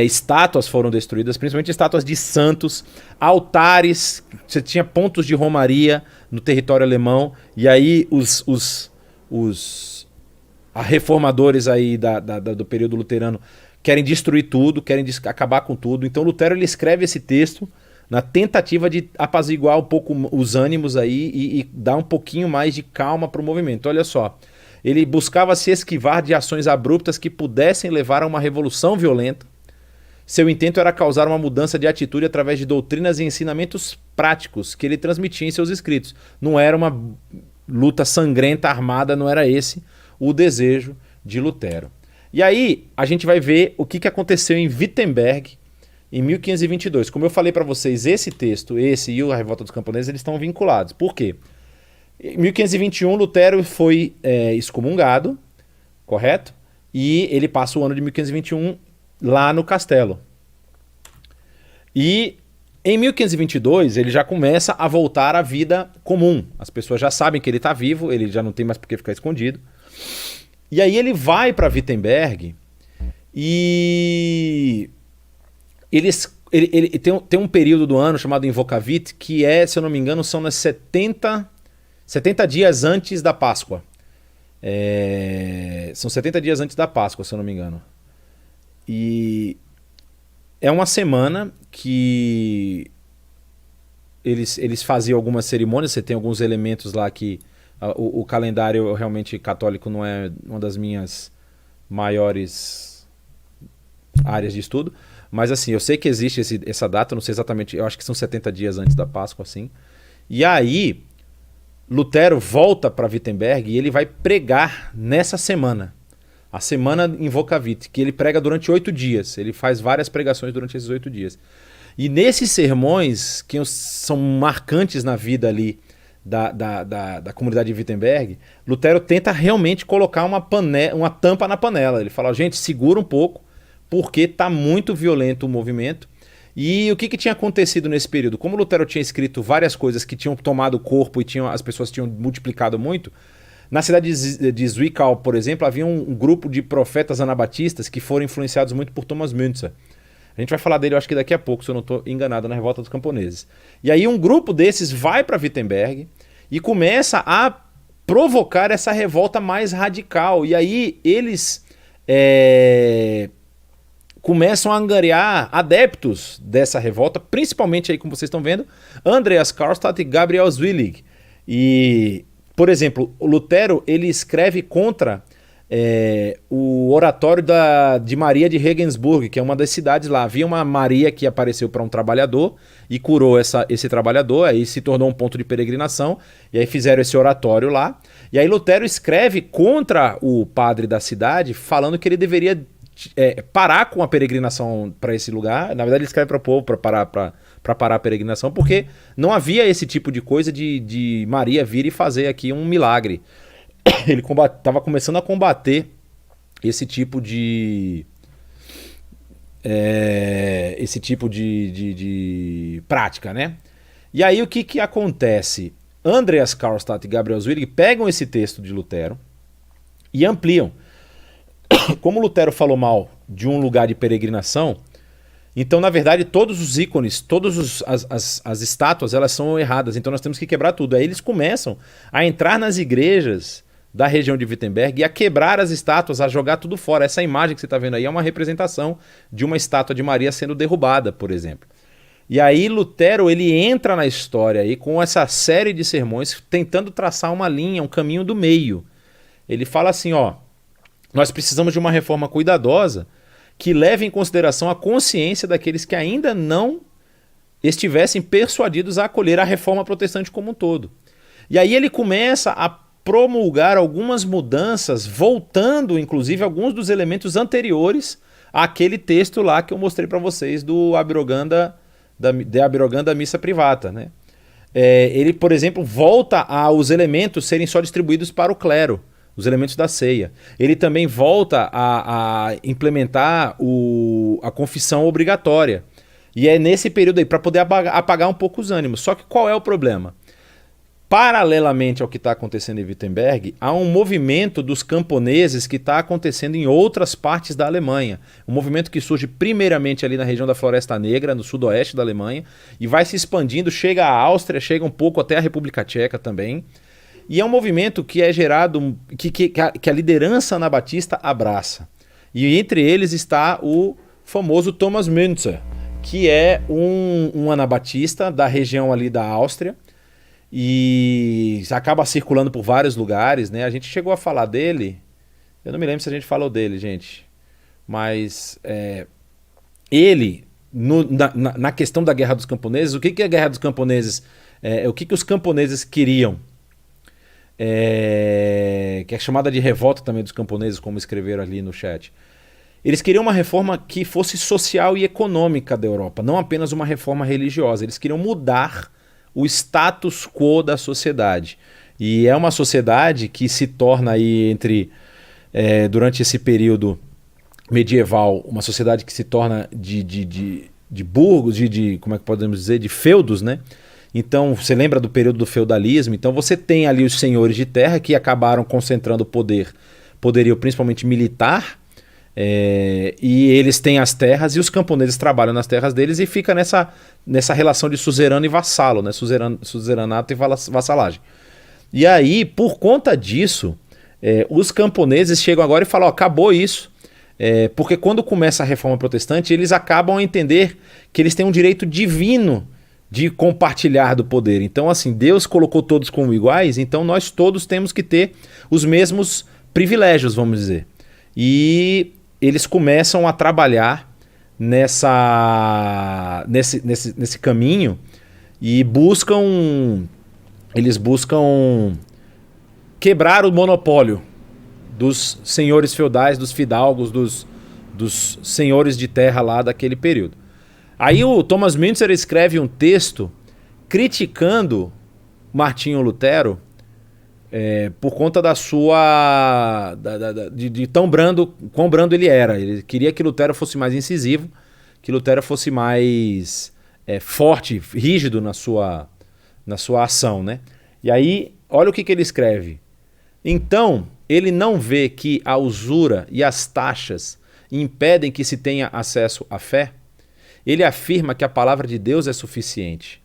estátuas foram destruídas, principalmente estátuas de santos, altares, você tinha pontos de romaria no território alemão, e aí os reformadores aí do período luterano querem destruir tudo, querem acabar com tudo. Então Lutero ele escreve esse texto na tentativa de apaziguar um pouco os ânimos aí e dar um pouquinho mais de calma para o movimento. Olha só, ele buscava se esquivar de ações abruptas que pudessem levar a uma revolução violenta. Seu intento era causar uma mudança de atitude através de doutrinas e ensinamentos práticos que ele transmitia em seus escritos. Não era uma luta sangrenta, armada, não era esse o desejo de Lutero. E aí a gente vai ver o que aconteceu em Wittenberg em 1522. Como eu falei para vocês, esse texto, esse e a Revolta dos Camponeses, eles estão vinculados. Por quê? Em 1521, Lutero foi excomungado, correto? E ele passa o ano de 1521 lá no castelo. E em 1522, ele já começa a voltar à vida comum. As pessoas já sabem que ele está vivo, ele já não tem mais por que ficar escondido. E aí ele vai para Wittenberg e ele tem um período do ano chamado Invocavit, que se eu não me engano, são nas 70 dias antes da Páscoa. São 70 dias antes da Páscoa, se eu não me engano. E é uma semana que eles faziam algumas cerimônias, você tem alguns elementos lá que O calendário realmente católico não é uma das minhas maiores áreas de estudo, mas assim, eu sei que existe essa data, não sei exatamente, eu acho que são 70 dias antes da Páscoa, assim. E aí, Lutero volta para Wittenberg e ele vai pregar nessa semana. A semana Invocavit, que ele prega durante 8 dias. Ele faz várias pregações durante esses 8 dias. E nesses sermões, que são marcantes na vida ali da comunidade de Wittenberg, Lutero tenta realmente colocar uma tampa na panela. Ele fala, gente, segura um pouco, porque está muito violento o movimento. E o que tinha acontecido nesse período? Como Lutero tinha escrito várias coisas que tinham tomado corpo e as pessoas tinham multiplicado muito, na cidade de Zwickau, por exemplo, havia um grupo de profetas anabatistas que foram influenciados muito por Thomas Müntzer. A gente vai falar dele, eu acho que daqui a pouco, se eu não estou enganado, na Revolta dos Camponeses. E aí um grupo desses vai para Wittenberg e começa a provocar essa revolta mais radical. E aí eles começam a angariar adeptos dessa revolta, principalmente aí, como vocês estão vendo, Andreas Karlstadt e Gabriel Zwillig. E, por exemplo, o Lutero ele escreve contra o oratório de Maria de Regensburg, que é uma das cidades lá. Havia uma Maria que apareceu para um trabalhador e curou esse trabalhador, aí se tornou um ponto de peregrinação, e aí fizeram esse oratório lá. E aí Lutero escreve contra o padre da cidade, falando que ele deveria parar com a peregrinação para esse lugar. Na verdade ele escreve para o povo para parar a peregrinação, porque não havia esse tipo de coisa de Maria vir e fazer aqui um milagre. Ele estava começando a combater esse tipo de prática, né? E aí o que acontece? Andreas Karlstadt e Gabriel Zwillig pegam esse texto de Lutero e ampliam. Como Lutero falou mal de um lugar de peregrinação, então, na verdade, todos os ícones, todas as estátuas, elas são erradas. Então nós temos que quebrar tudo. Aí eles começam a entrar nas igrejas da região de Wittenberg e a quebrar as estátuas, a jogar tudo fora. Essa imagem que você está vendo aí é uma representação de uma estátua de Maria sendo derrubada, por exemplo. E aí Lutero ele entra na história aí com essa série de sermões tentando traçar uma linha, um caminho do meio. Ele fala assim, ó, nós precisamos de uma reforma cuidadosa que leve em consideração a consciência daqueles que ainda não estivessem persuadidos a acolher a reforma protestante como um todo. E aí ele começa a promulgar algumas mudanças, voltando inclusive alguns dos elementos anteriores àquele texto lá que eu mostrei para vocês do Abroganda, de Abroganda Missa Privata, né? Ele, por exemplo, volta aos elementos serem só distribuídos para o clero, os elementos da ceia. Ele também volta a implementar a confissão obrigatória. E é nesse período aí, para poder apagar um pouco os ânimos. Só que qual é o problema? Paralelamente ao que está acontecendo em Wittenberg, há um movimento dos camponeses que está acontecendo em outras partes da Alemanha. Um movimento que surge primeiramente ali na região da Floresta Negra, no sudoeste da Alemanha, e vai se expandindo, chega à Áustria, chega um pouco até a República Tcheca também. E é um movimento que é gerado, que a liderança anabatista abraça. E entre eles está o famoso Thomas Müntzer, que é um anabatista da região ali da Áustria, e acaba circulando por vários lugares, né? A gente chegou a falar dele, eu não me lembro se a gente falou dele, gente, mas ele, na questão da Guerra dos Camponeses, o que é a Guerra dos Camponeses? O que os camponeses queriam? Que é chamada de revolta também dos camponeses, como escreveram ali no chat. Eles queriam uma reforma que fosse social e econômica da Europa, não apenas uma reforma religiosa. Eles queriam mudar o status quo da sociedade. E é uma sociedade que se torna aí durante esse período medieval, uma sociedade que se torna de burgos, como é que podemos dizer, de feudos, né? Então, você lembra do período do feudalismo? Então você tem ali os senhores de terra que acabaram concentrando poderio principalmente militar, e eles têm as terras e os camponeses trabalham nas terras deles e fica nessa relação de suzerano e vassalo, né? Suzeranato e vassalagem. E aí, por conta disso, os camponeses chegam agora e falam, acabou isso, porque quando começa a reforma protestante, eles acabam a entender que eles têm um direito divino de compartilhar do poder. Então, assim, Deus colocou todos como iguais, então nós todos temos que ter os mesmos privilégios, vamos dizer. E eles começam a trabalhar nesse caminho e eles buscam quebrar o monopólio dos senhores feudais, dos fidalgos, dos senhores de terra lá daquele período. Aí o Thomas Müntzer escreve um texto criticando Martinho Lutero por conta da sua... de quão brando ele era. Ele queria que Lutero fosse mais incisivo, que Lutero fosse mais forte, rígido na sua ação, né? E aí, olha o que ele escreve. Então, ele não vê que a usura e as taxas impedem que se tenha acesso à fé? Ele afirma que a palavra de Deus é suficiente.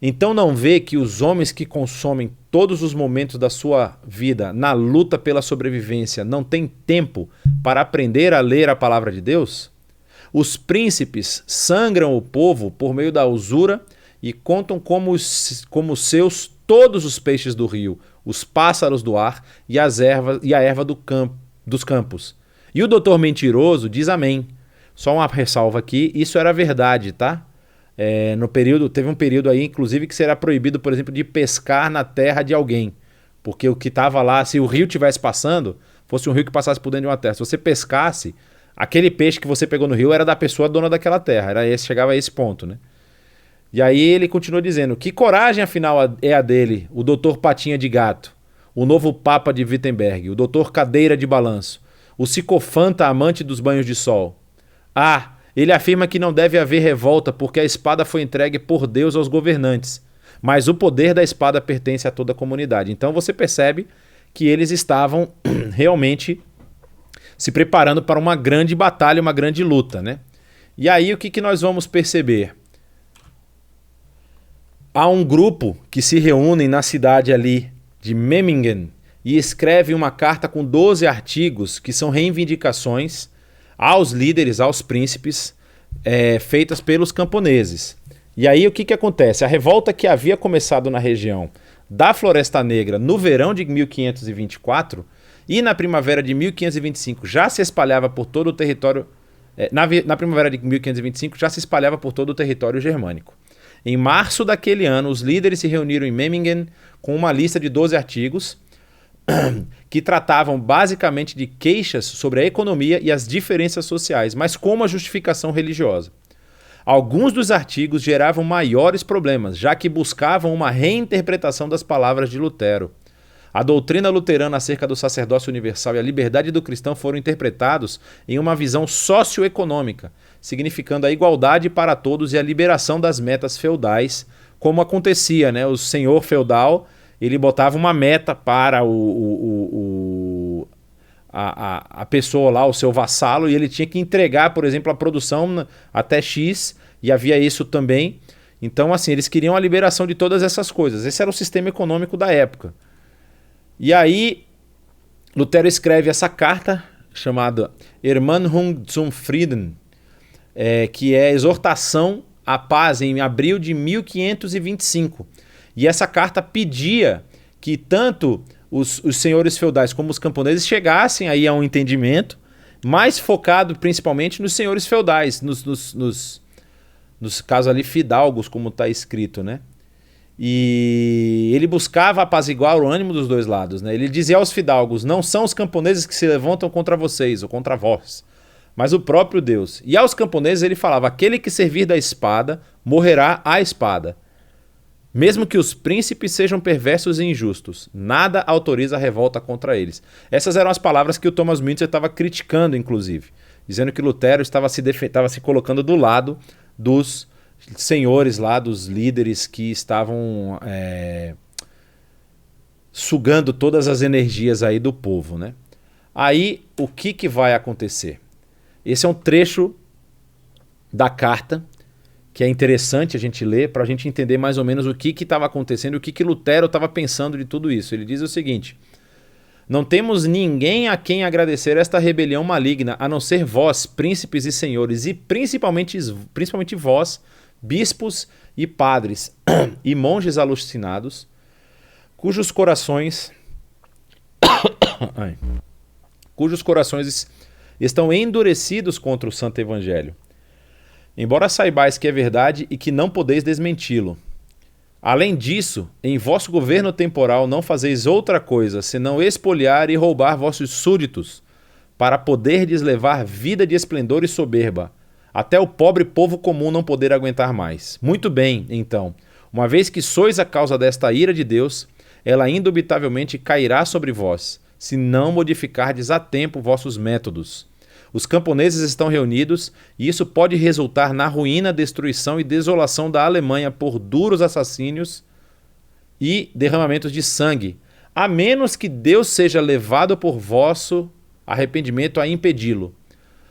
Então não vê que os homens que consomem todos os momentos da sua vida na luta pela sobrevivência não têm tempo para aprender a ler a palavra de Deus? Os príncipes sangram o povo por meio da usura e contam como seus todos os peixes do rio, os pássaros do ar e a erva dos campos. E o doutor mentiroso diz amém. Só uma ressalva aqui, isso era verdade, tá? Teve um período aí, inclusive, que será proibido, por exemplo, de pescar na terra de alguém. Porque o que estava lá, se o rio estivesse passando, fosse um rio que passasse por dentro de uma terra. Se você pescasse, aquele peixe que você pegou no rio era da pessoa dona daquela terra. Chegava a esse ponto, né? E aí ele continua dizendo, que coragem afinal é a dele, o doutor Patinha de Gato, o novo Papa de Wittenberg, o doutor Cadeira de Balanço, o psicofanta amante dos banhos de sol. Ele afirma que não deve haver revolta porque a espada foi entregue por Deus aos governantes, mas o poder da espada pertence a toda a comunidade. Então você percebe que eles estavam realmente se preparando para uma grande batalha, uma grande luta, né? E aí o que nós vamos perceber? Há um grupo que se reúne na cidade ali de Memmingen e escreve uma carta com 12 artigos que são reivindicações aos líderes, aos príncipes, feitas pelos camponeses. E aí o que acontece? A revolta que havia começado na região da Floresta Negra no verão de 1524 e na primavera de 1525 já se espalhava por todo o território... Na primavera de 1525 já se espalhava por todo o território germânico. Em março daquele ano, os líderes se reuniram em Memmingen com uma lista de 12 artigos que tratavam basicamente de queixas sobre a economia e as diferenças sociais, mas com uma justificação religiosa. Alguns dos artigos geravam maiores problemas, já que buscavam uma reinterpretação das palavras de Lutero. A doutrina luterana acerca do sacerdócio universal e a liberdade do cristão foram interpretados em uma visão socioeconômica, significando a igualdade para todos e a liberação das metas feudais, como acontecia, né? O senhor feudal, ele botava uma meta para a pessoa lá, o seu vassalo, e ele tinha que entregar, por exemplo, a produção até X, e havia isso também. Então, assim, eles queriam a liberação de todas essas coisas. Esse era o sistema econômico da época. E aí, Lutero escreve essa carta, chamada Ermahnung zum Frieden, que é exortação à paz, em abril de 1525. E essa carta pedia que tanto os senhores feudais como os camponeses chegassem aí a um entendimento, mais focado principalmente nos senhores feudais, nos casos ali fidalgos, como está escrito, né? E ele buscava apaziguar o ânimo dos dois lados, né? Ele dizia aos fidalgos, não são os camponeses que se levantam contra vocês ou contra vós, mas o próprio Deus. E aos camponeses ele falava, aquele que servir da espada, morrerá à espada. Mesmo que os príncipes sejam perversos e injustos, nada autoriza a revolta contra eles. Essas eram as palavras que o Thomas Müntzer estava criticando, inclusive, dizendo que Lutero estava se colocando do lado dos senhores lá, dos líderes que estavam sugando todas as energias aí do povo, né? Aí, o que vai acontecer? Esse é um trecho da carta que é interessante a gente ler para a gente entender mais ou menos o que estava acontecendo, o que Lutero estava pensando de tudo isso. Ele diz o seguinte: não temos ninguém a quem agradecer esta rebelião maligna, a não ser vós, príncipes e senhores, e principalmente vós, bispos e padres e monges alucinados, cujos corações estão endurecidos contra o Santo Evangelho. Embora saibais que é verdade e que não podeis desmenti-lo. Além disso, em vosso governo temporal não fazeis outra coisa, senão espoliar e roubar vossos súditos, para poderdes levar vida de esplendor e soberba, até o pobre povo comum não poder aguentar mais. Muito bem, então, uma vez que sois a causa desta ira de Deus, ela indubitavelmente cairá sobre vós, se não modificardes a tempo vossos métodos. Os camponeses estão reunidos e isso pode resultar na ruína, destruição e desolação da Alemanha por duros assassínios e derramamentos de sangue, a menos que Deus seja levado por vosso arrependimento a impedi-lo.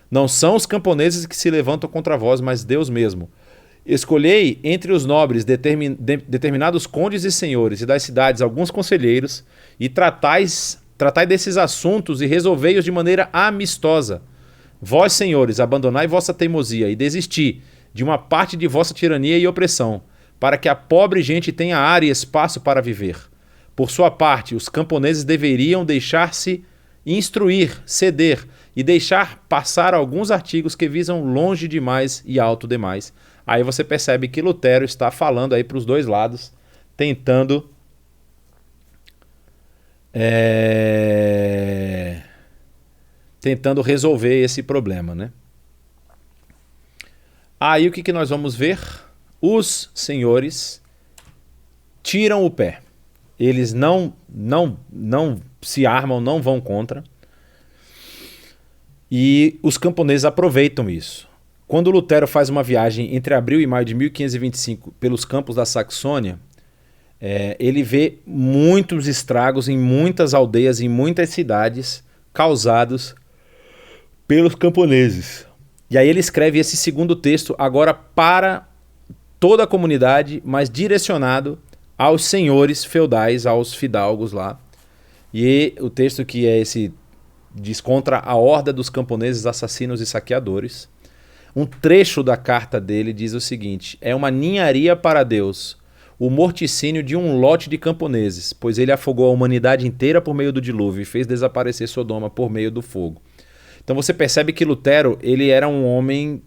Não são os camponeses que se levantam contra vós, mas Deus mesmo. Escolhei entre os nobres determinados condes e senhores e das cidades alguns conselheiros e tratai desses assuntos e resolvei-os de maneira amistosa. Vós, senhores, abandonai vossa teimosia e desisti de uma parte de vossa tirania e opressão, para que a pobre gente tenha ar e espaço para viver. Por sua parte, os camponeses deveriam deixar-se instruir, ceder e deixar passar alguns artigos que visam longe demais e alto demais. Aí você percebe que Lutero está falando aí para os dois lados, tentando resolver esse problema, né? Aí o que nós vamos ver? Os senhores tiram o pé. Eles não se armam, não vão contra. E os camponeses aproveitam isso. Quando Lutero faz uma viagem entre abril e maio de 1525 pelos campos da Saxônia, ele vê muitos estragos em muitas aldeias, em muitas cidades, causados pelos camponeses. E aí ele escreve esse segundo texto agora para toda a comunidade, mas direcionado aos senhores feudais, aos fidalgos lá. E o texto que é esse diz contra a horda dos camponeses assassinos e saqueadores. Um trecho da carta dele diz o seguinte: é uma ninharia para Deus o morticínio de um lote de camponeses, pois ele afogou a humanidade inteira por meio do dilúvio e fez desaparecer Sodoma por meio do fogo. Então você percebe que Lutero, ele era um homem,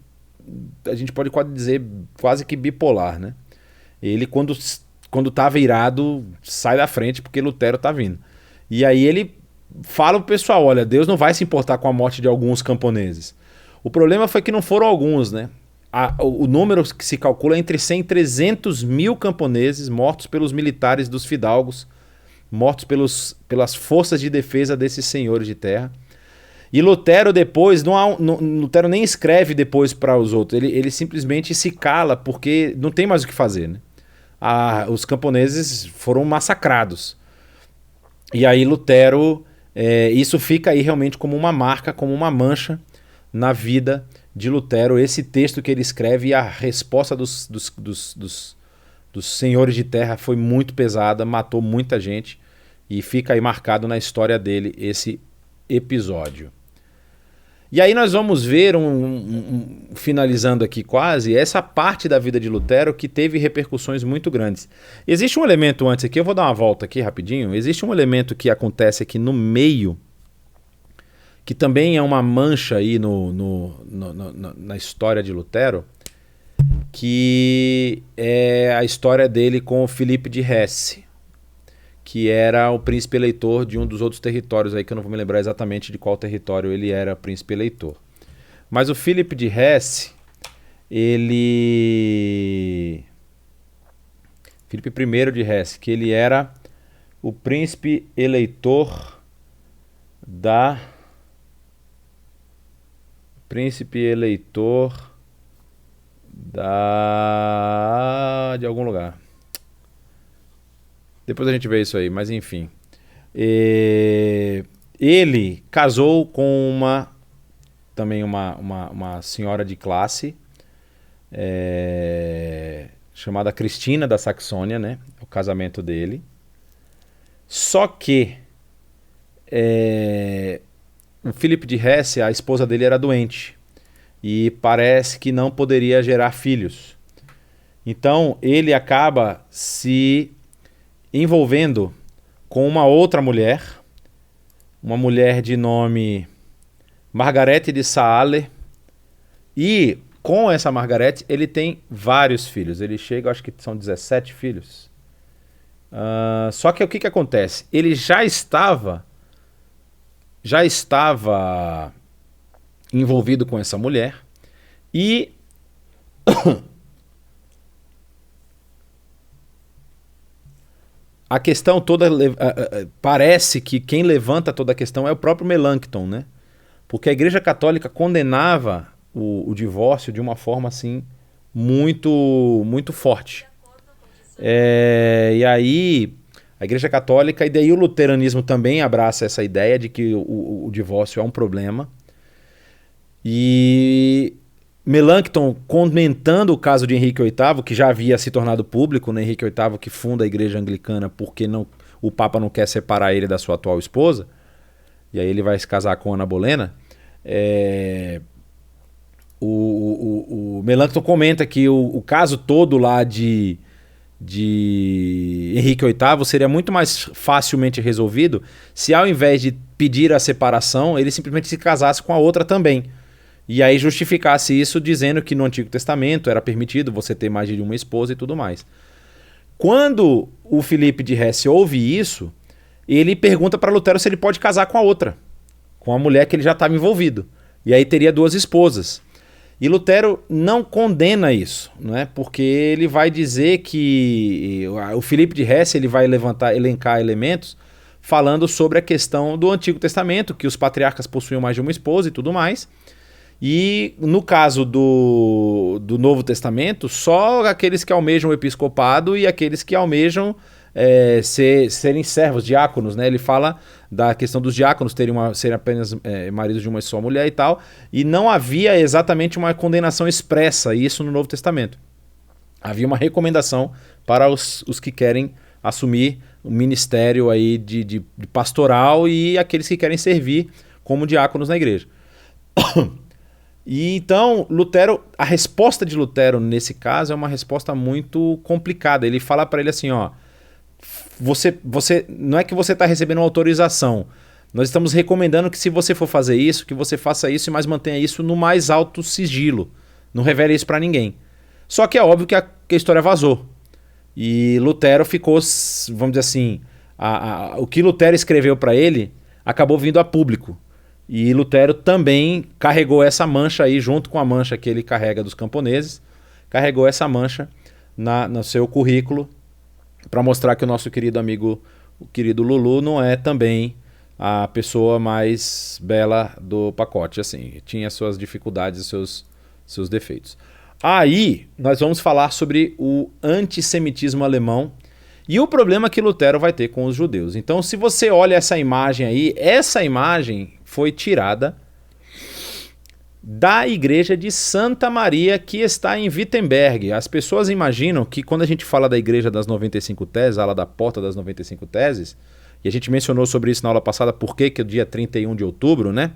a gente pode quase dizer, quase que bipolar, né? Ele quando estava irado, sai da frente porque Lutero está vindo. E aí ele fala pro pessoal, olha, Deus não vai se importar com a morte de alguns camponeses. O problema foi que não foram alguns, né? O número que se calcula é entre 100 e 300 mil camponeses mortos pelos militares dos fidalgos, mortos pelas forças de defesa desses senhores de terra. E Lutero depois, Lutero nem escreve depois para os outros, ele simplesmente se cala porque não tem mais o que fazer, né? Os camponeses foram massacrados. E aí Lutero, isso fica aí realmente como uma marca, como uma mancha na vida de Lutero, esse texto que ele escreve, e a resposta dos senhores de terra foi muito pesada, matou muita gente, e fica aí marcado na história dele esse episódio. E aí nós vamos ver, finalizando aqui quase, essa parte da vida de Lutero que teve repercussões muito grandes. Existe um elemento antes aqui, eu vou dar uma volta aqui rapidinho, existe um elemento que acontece aqui no meio, que também é uma mancha aí na história de Lutero, que é a história dele com o Filipe de Hesse, que era o príncipe eleitor de um dos outros territórios aí, que eu não vou me lembrar exatamente de qual território ele era príncipe eleitor. Mas o Filipe de Hesse, Filipe I de Hesse, que ele era o príncipe eleitor de algum lugar. Depois a gente vê isso aí, mas enfim. Ele casou com também uma senhora de classe, chamada Cristina da Saxônia, né? O casamento dele. Só que o Filipe de Hesse, a esposa dele era doente e parece que não poderia gerar filhos. Então ele acaba se envolvendo com uma outra mulher, uma mulher de nome Margarete de Saale, e com essa Margarete ele tem vários filhos. Ele chega, acho que são 17 filhos. Só que o que acontece? Ele já estava envolvido com essa mulher e a questão toda, parece que quem levanta toda a questão é o próprio Melanchthon, né? Porque a Igreja Católica condenava o divórcio de uma forma assim muito, muito forte. E aí a Igreja Católica, e daí o luteranismo também abraça essa ideia de que o divórcio é um problema. E Melanchthon, comentando o caso de Henrique VIII, que já havia se tornado público, né? Henrique VIII que funda a Igreja Anglicana porque o Papa não quer separar ele da sua atual esposa, e aí ele vai se casar com Ana Bolena. O Melanchthon comenta que o caso todo lá de Henrique VIII seria muito mais facilmente resolvido se, ao invés de pedir a separação, ele simplesmente se casasse com a outra também. E aí justificasse isso dizendo que no Antigo Testamento era permitido você ter mais de uma esposa e tudo mais. Quando o Filipe de Hesse ouve isso, ele pergunta para Lutero se ele pode casar com a outra, com a mulher que ele já estava envolvido. E aí teria duas esposas. E Lutero não condena isso, né? Porque ele vai dizer que o Filipe de Hesse ele vai elencar elementos falando sobre a questão do Antigo Testamento, que os patriarcas possuíam mais de uma esposa e tudo mais. E no caso do Novo Testamento, só aqueles que almejam o episcopado e aqueles que almejam serem servos, diáconos, né? Ele fala da questão dos diáconos serem apenas maridos de uma só mulher e tal, e não havia exatamente uma condenação expressa, isso no Novo Testamento. Havia uma recomendação para os que querem assumir o ministério aí de pastoral e aqueles que querem servir como diáconos na igreja. E então, a resposta de Lutero nesse caso é uma resposta muito complicada. Ele fala para ele assim, ó, você não é que você está recebendo uma autorização, nós estamos recomendando que se você for fazer isso, que você faça isso, mas mantenha isso no mais alto sigilo, não revele isso para ninguém. Só que é óbvio que a história vazou. E Lutero ficou, vamos dizer assim, o que Lutero escreveu para ele acabou vindo a público. E Lutero também carregou essa mancha aí, junto com a mancha que ele carrega dos camponeses, carregou essa mancha no seu currículo para mostrar que o nosso querido amigo, o querido Lulu, não é também a pessoa mais bela do pacote. Assim, tinha suas dificuldades e seus defeitos. Aí nós vamos falar sobre o antissemitismo alemão e o problema que Lutero vai ter com os judeus. Então, se você olha essa imagem aí, essa imagem foi tirada da igreja de Santa Maria, que está em Wittenberg. As pessoas imaginam que quando a gente fala da igreja das 95 teses, a ala da porta das 95 teses, e a gente mencionou sobre isso na aula passada, por que é o dia 31 de outubro, né?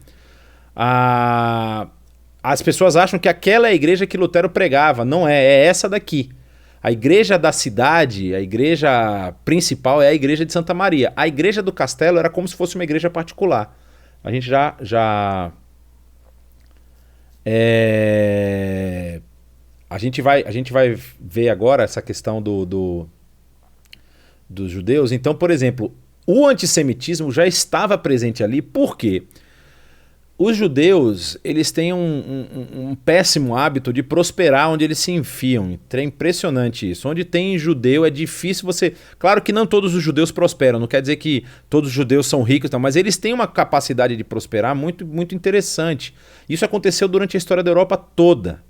As pessoas acham que aquela é a igreja que Lutero pregava. Não é, é essa daqui. A igreja da cidade, a igreja principal é a igreja de Santa Maria. A igreja do castelo era como se fosse uma igreja particular. A gente a gente vai ver agora essa questão dos judeus. Então, por exemplo, o antissemitismo já estava presente ali. Por quê? Os judeus, eles têm um péssimo hábito de prosperar onde eles se enfiam. É impressionante isso. Onde tem judeu é difícil você... Claro que não todos os judeus prosperam, não quer dizer que todos os judeus são ricos, não, mas eles têm uma capacidade de prosperar muito, muito interessante. Isso aconteceu durante a história da Europa toda.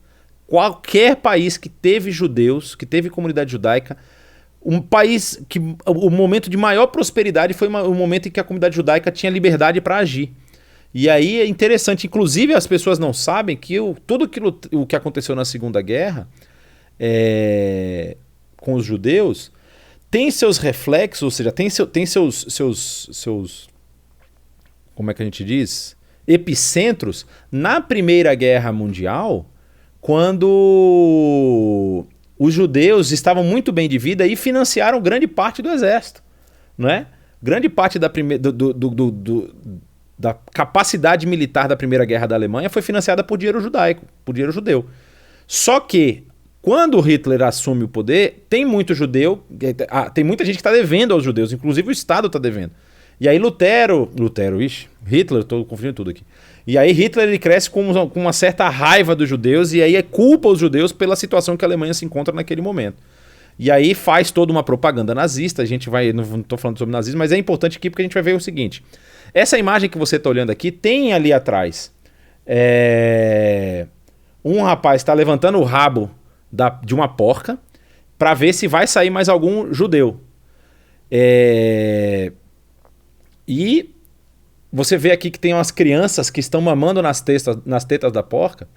Qualquer país que teve judeus, que teve comunidade judaica, um país que o momento de maior prosperidade foi o momento em que a comunidade judaica tinha liberdade para agir. E aí é interessante, inclusive as pessoas não sabem que tudo o que aconteceu na Segunda Guerra com os judeus tem seus reflexos, ou seja, tem seus como é que a gente diz? Epicentros na Primeira Guerra Mundial, quando os judeus estavam muito bem de vida e financiaram grande parte do exército, não é? Grande parte da capacidade militar da Primeira Guerra da Alemanha foi financiada por dinheiro judaico, por dinheiro judeu. Só que, quando Hitler assume o poder, tem muito judeu, tem muita gente que está devendo aos judeus, inclusive o Estado está devendo. E aí Hitler, estou confundindo tudo aqui. E aí Hitler ele cresce com uma certa raiva dos judeus e aí culpa os judeus pela situação que a Alemanha se encontra naquele momento. E aí faz toda uma propaganda nazista, não estou falando sobre nazismo, mas é importante aqui porque a gente vai ver o seguinte. Essa imagem que você está olhando aqui, tem ali atrás um rapaz está levantando o rabo de uma porca para ver se vai sair mais algum judeu. E você vê aqui que tem umas crianças que estão mamando nas tetas da porca.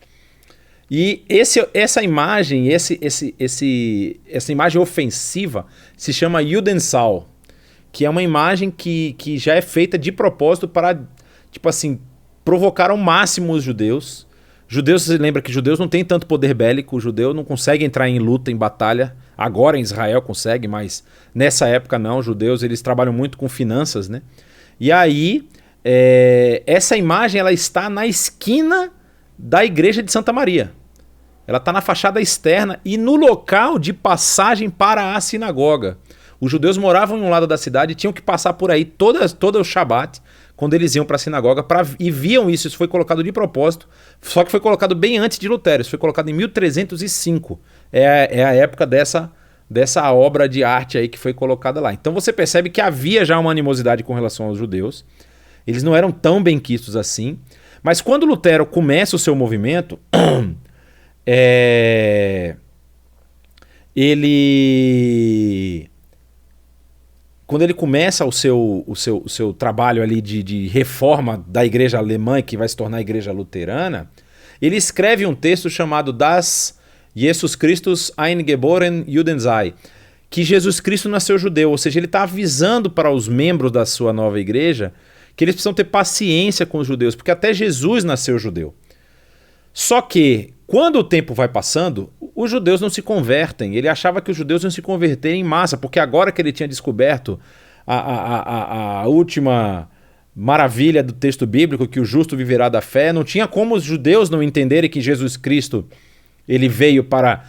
E essa imagem, essa imagem ofensiva se chama Judensau, que é uma imagem que já é feita de propósito para, tipo assim, provocar ao máximo os judeus. Você lembra que judeus não têm tanto poder bélico, o judeu não consegue entrar em luta, em batalha. Agora em Israel consegue, mas nessa época não. Os judeus eles trabalham muito com finanças, né? E aí, essa imagem ela está na esquina da igreja de Santa Maria. Ela está na fachada externa e no local de passagem para a sinagoga. Os judeus moravam em um lado da cidade e tinham que passar por aí todo o Shabat, quando eles iam para a sinagoga, e viam isso. Isso foi colocado de propósito, só que foi colocado bem antes de Lutero. Isso foi colocado em 1305. É a época dessa obra de arte aí que foi colocada lá. Então você percebe que havia já uma animosidade com relação aos judeus. Eles não eram tão benquistos assim. Mas quando Lutero começa o seu movimento, quando ele começa o seu trabalho ali de reforma da igreja alemã, que vai se tornar a igreja luterana, ele escreve um texto chamado Das Jesus Christus eingeboren Juden sei, que Jesus Cristo nasceu judeu, ou seja, ele está avisando para os membros da sua nova igreja que eles precisam ter paciência com os judeus, porque até Jesus nasceu judeu. Só que, quando o tempo vai passando, os judeus não se convertem. Ele achava que os judeus iam se converter em massa, porque agora que ele tinha descoberto a última maravilha do texto bíblico, que o justo viverá da fé, não tinha como os judeus não entenderem que Jesus Cristo ele veio para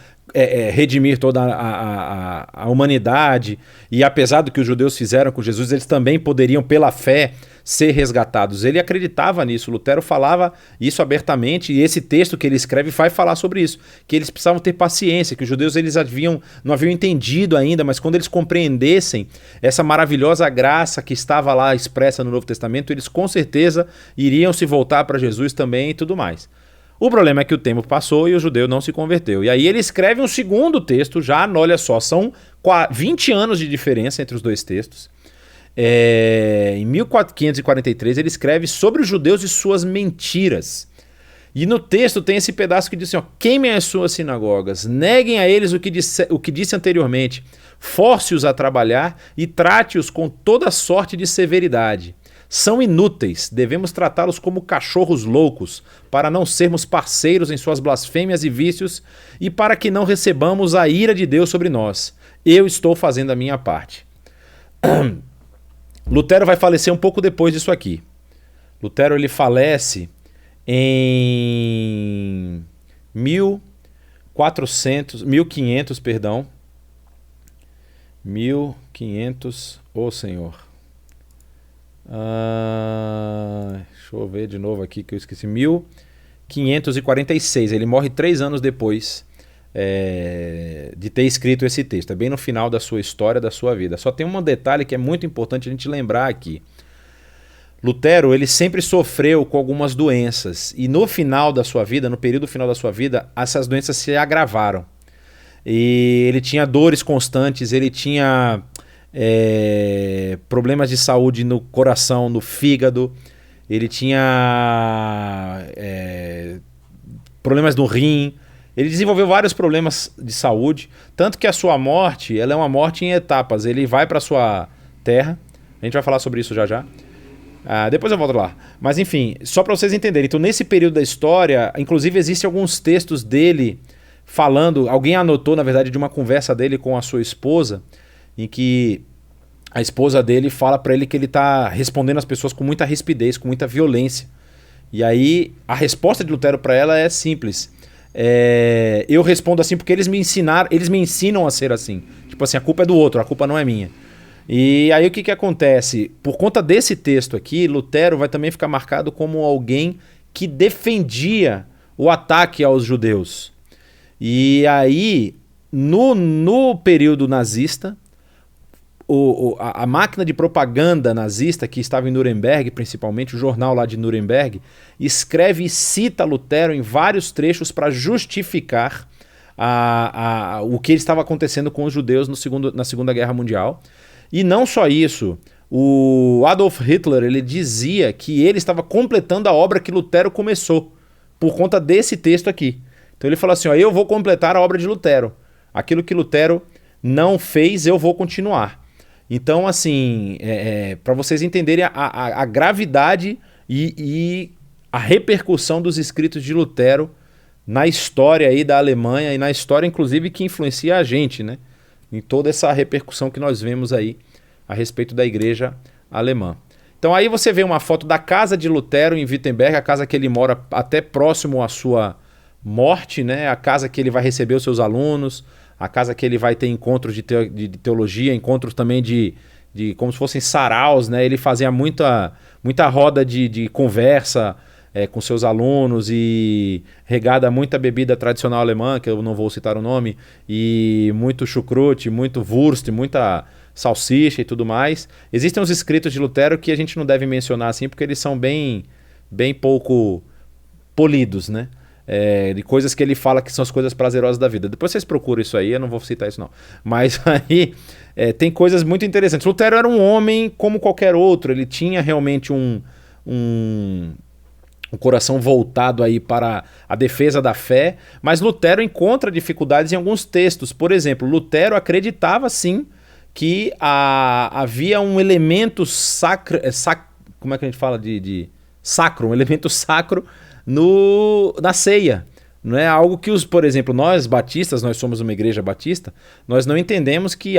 redimir toda a humanidade, e apesar do que os judeus fizeram com Jesus, eles também poderiam, pela fé, ser resgatados. Ele acreditava nisso. Lutero falava isso abertamente, e esse texto que ele escreve vai falar sobre isso, que eles precisavam ter paciência, que os judeus eles não haviam entendido ainda, mas quando eles compreendessem essa maravilhosa graça que estava lá expressa no Novo Testamento, eles com certeza iriam se voltar para Jesus também e tudo mais. O problema é que o tempo passou e o judeu não se converteu. E aí ele escreve um segundo texto, olha só, são 20 anos de diferença entre os dois textos. Em 1543 ele escreve sobre os judeus e suas mentiras. E no texto tem esse pedaço que diz assim, queimem as suas sinagogas, neguem a eles o que disse anteriormente, force-os a trabalhar e trate-os com toda sorte de severidade. São inúteis, devemos tratá-los como cachorros loucos, para não sermos parceiros em suas blasfêmias e vícios e para que não recebamos a ira de Deus sobre nós. Eu estou fazendo a minha parte. Lutero vai falecer um pouco depois disso aqui. Lutero ele falece em 1500, ô Senhor. Deixa eu ver de novo aqui que eu esqueci. 1546. Ele morre 3 anos depois de ter escrito esse texto. É bem no final da sua história, da sua vida. Só tem um detalhe que é muito importante a gente lembrar aqui. Lutero ele sempre sofreu com algumas doenças. E no final da sua vida, no período final da sua vida, essas doenças se agravaram. E ele tinha dores constantes, ele tinha problemas de saúde no coração, no fígado, ele tinha problemas no rim, ele desenvolveu vários problemas de saúde, tanto que a sua morte ela é uma morte em etapas. Ele vai para sua terra, a gente vai falar sobre isso já. Depois eu volto lá. Mas enfim, só para vocês entenderem, então nesse período da história, inclusive existem alguns textos dele falando, alguém anotou, na verdade, de uma conversa dele com a sua esposa, em que a esposa dele fala para ele que ele está respondendo as pessoas com muita rispidez, com muita violência. E aí a resposta de Lutero para ela é simples. Eu respondo assim porque eles me ensinam a ser assim. Tipo assim, a culpa é do outro, a culpa não é minha. E aí o que acontece? Por conta desse texto aqui, Lutero vai também ficar marcado como alguém que defendia o ataque aos judeus. E aí, no período nazista, a máquina de propaganda nazista que estava em Nuremberg, principalmente, o jornal lá de Nuremberg, escreve e cita Lutero em vários trechos para justificar o que estava acontecendo com os judeus na Segunda Guerra Mundial. E não só isso, o Adolf Hitler ele dizia que ele estava completando a obra que Lutero começou, por conta desse texto aqui. Então ele falou assim, eu vou completar a obra de Lutero. Aquilo que Lutero não fez, eu vou continuar. Então, assim, para vocês entenderem a gravidade e a repercussão dos escritos de Lutero na história aí da Alemanha e na história, inclusive, que influencia a gente, né? Em toda essa repercussão que nós vemos aí a respeito da igreja alemã. Então aí você vê uma foto da casa de Lutero em Wittenberg, a casa que ele mora até próximo à sua morte, né? A casa que ele vai receber os seus alunos, a casa que ele vai ter encontros de teologia, encontros também de como se fossem saraus, né? Ele fazia muita roda de conversa com seus alunos e regada muita bebida tradicional alemã, que eu não vou citar o nome, e muito chucrute, muito wurst, muita salsicha e tudo mais. Existem os escritos de Lutero que a gente não deve mencionar assim, porque eles são bem pouco polidos, né? De coisas que ele fala que são as coisas prazerosas da vida. Depois vocês procuram isso aí, eu não vou citar isso não. Mas aí tem coisas muito interessantes. Lutero era um homem como qualquer outro, ele tinha realmente um coração voltado aí para a defesa da fé, mas Lutero encontra dificuldades em alguns textos. Por exemplo, Lutero acreditava sim que havia um elemento sacro, como é que a gente fala sacro, um elemento sacro na ceia. Não é algo que por exemplo, nós batistas, nós somos uma igreja batista, nós não entendemos que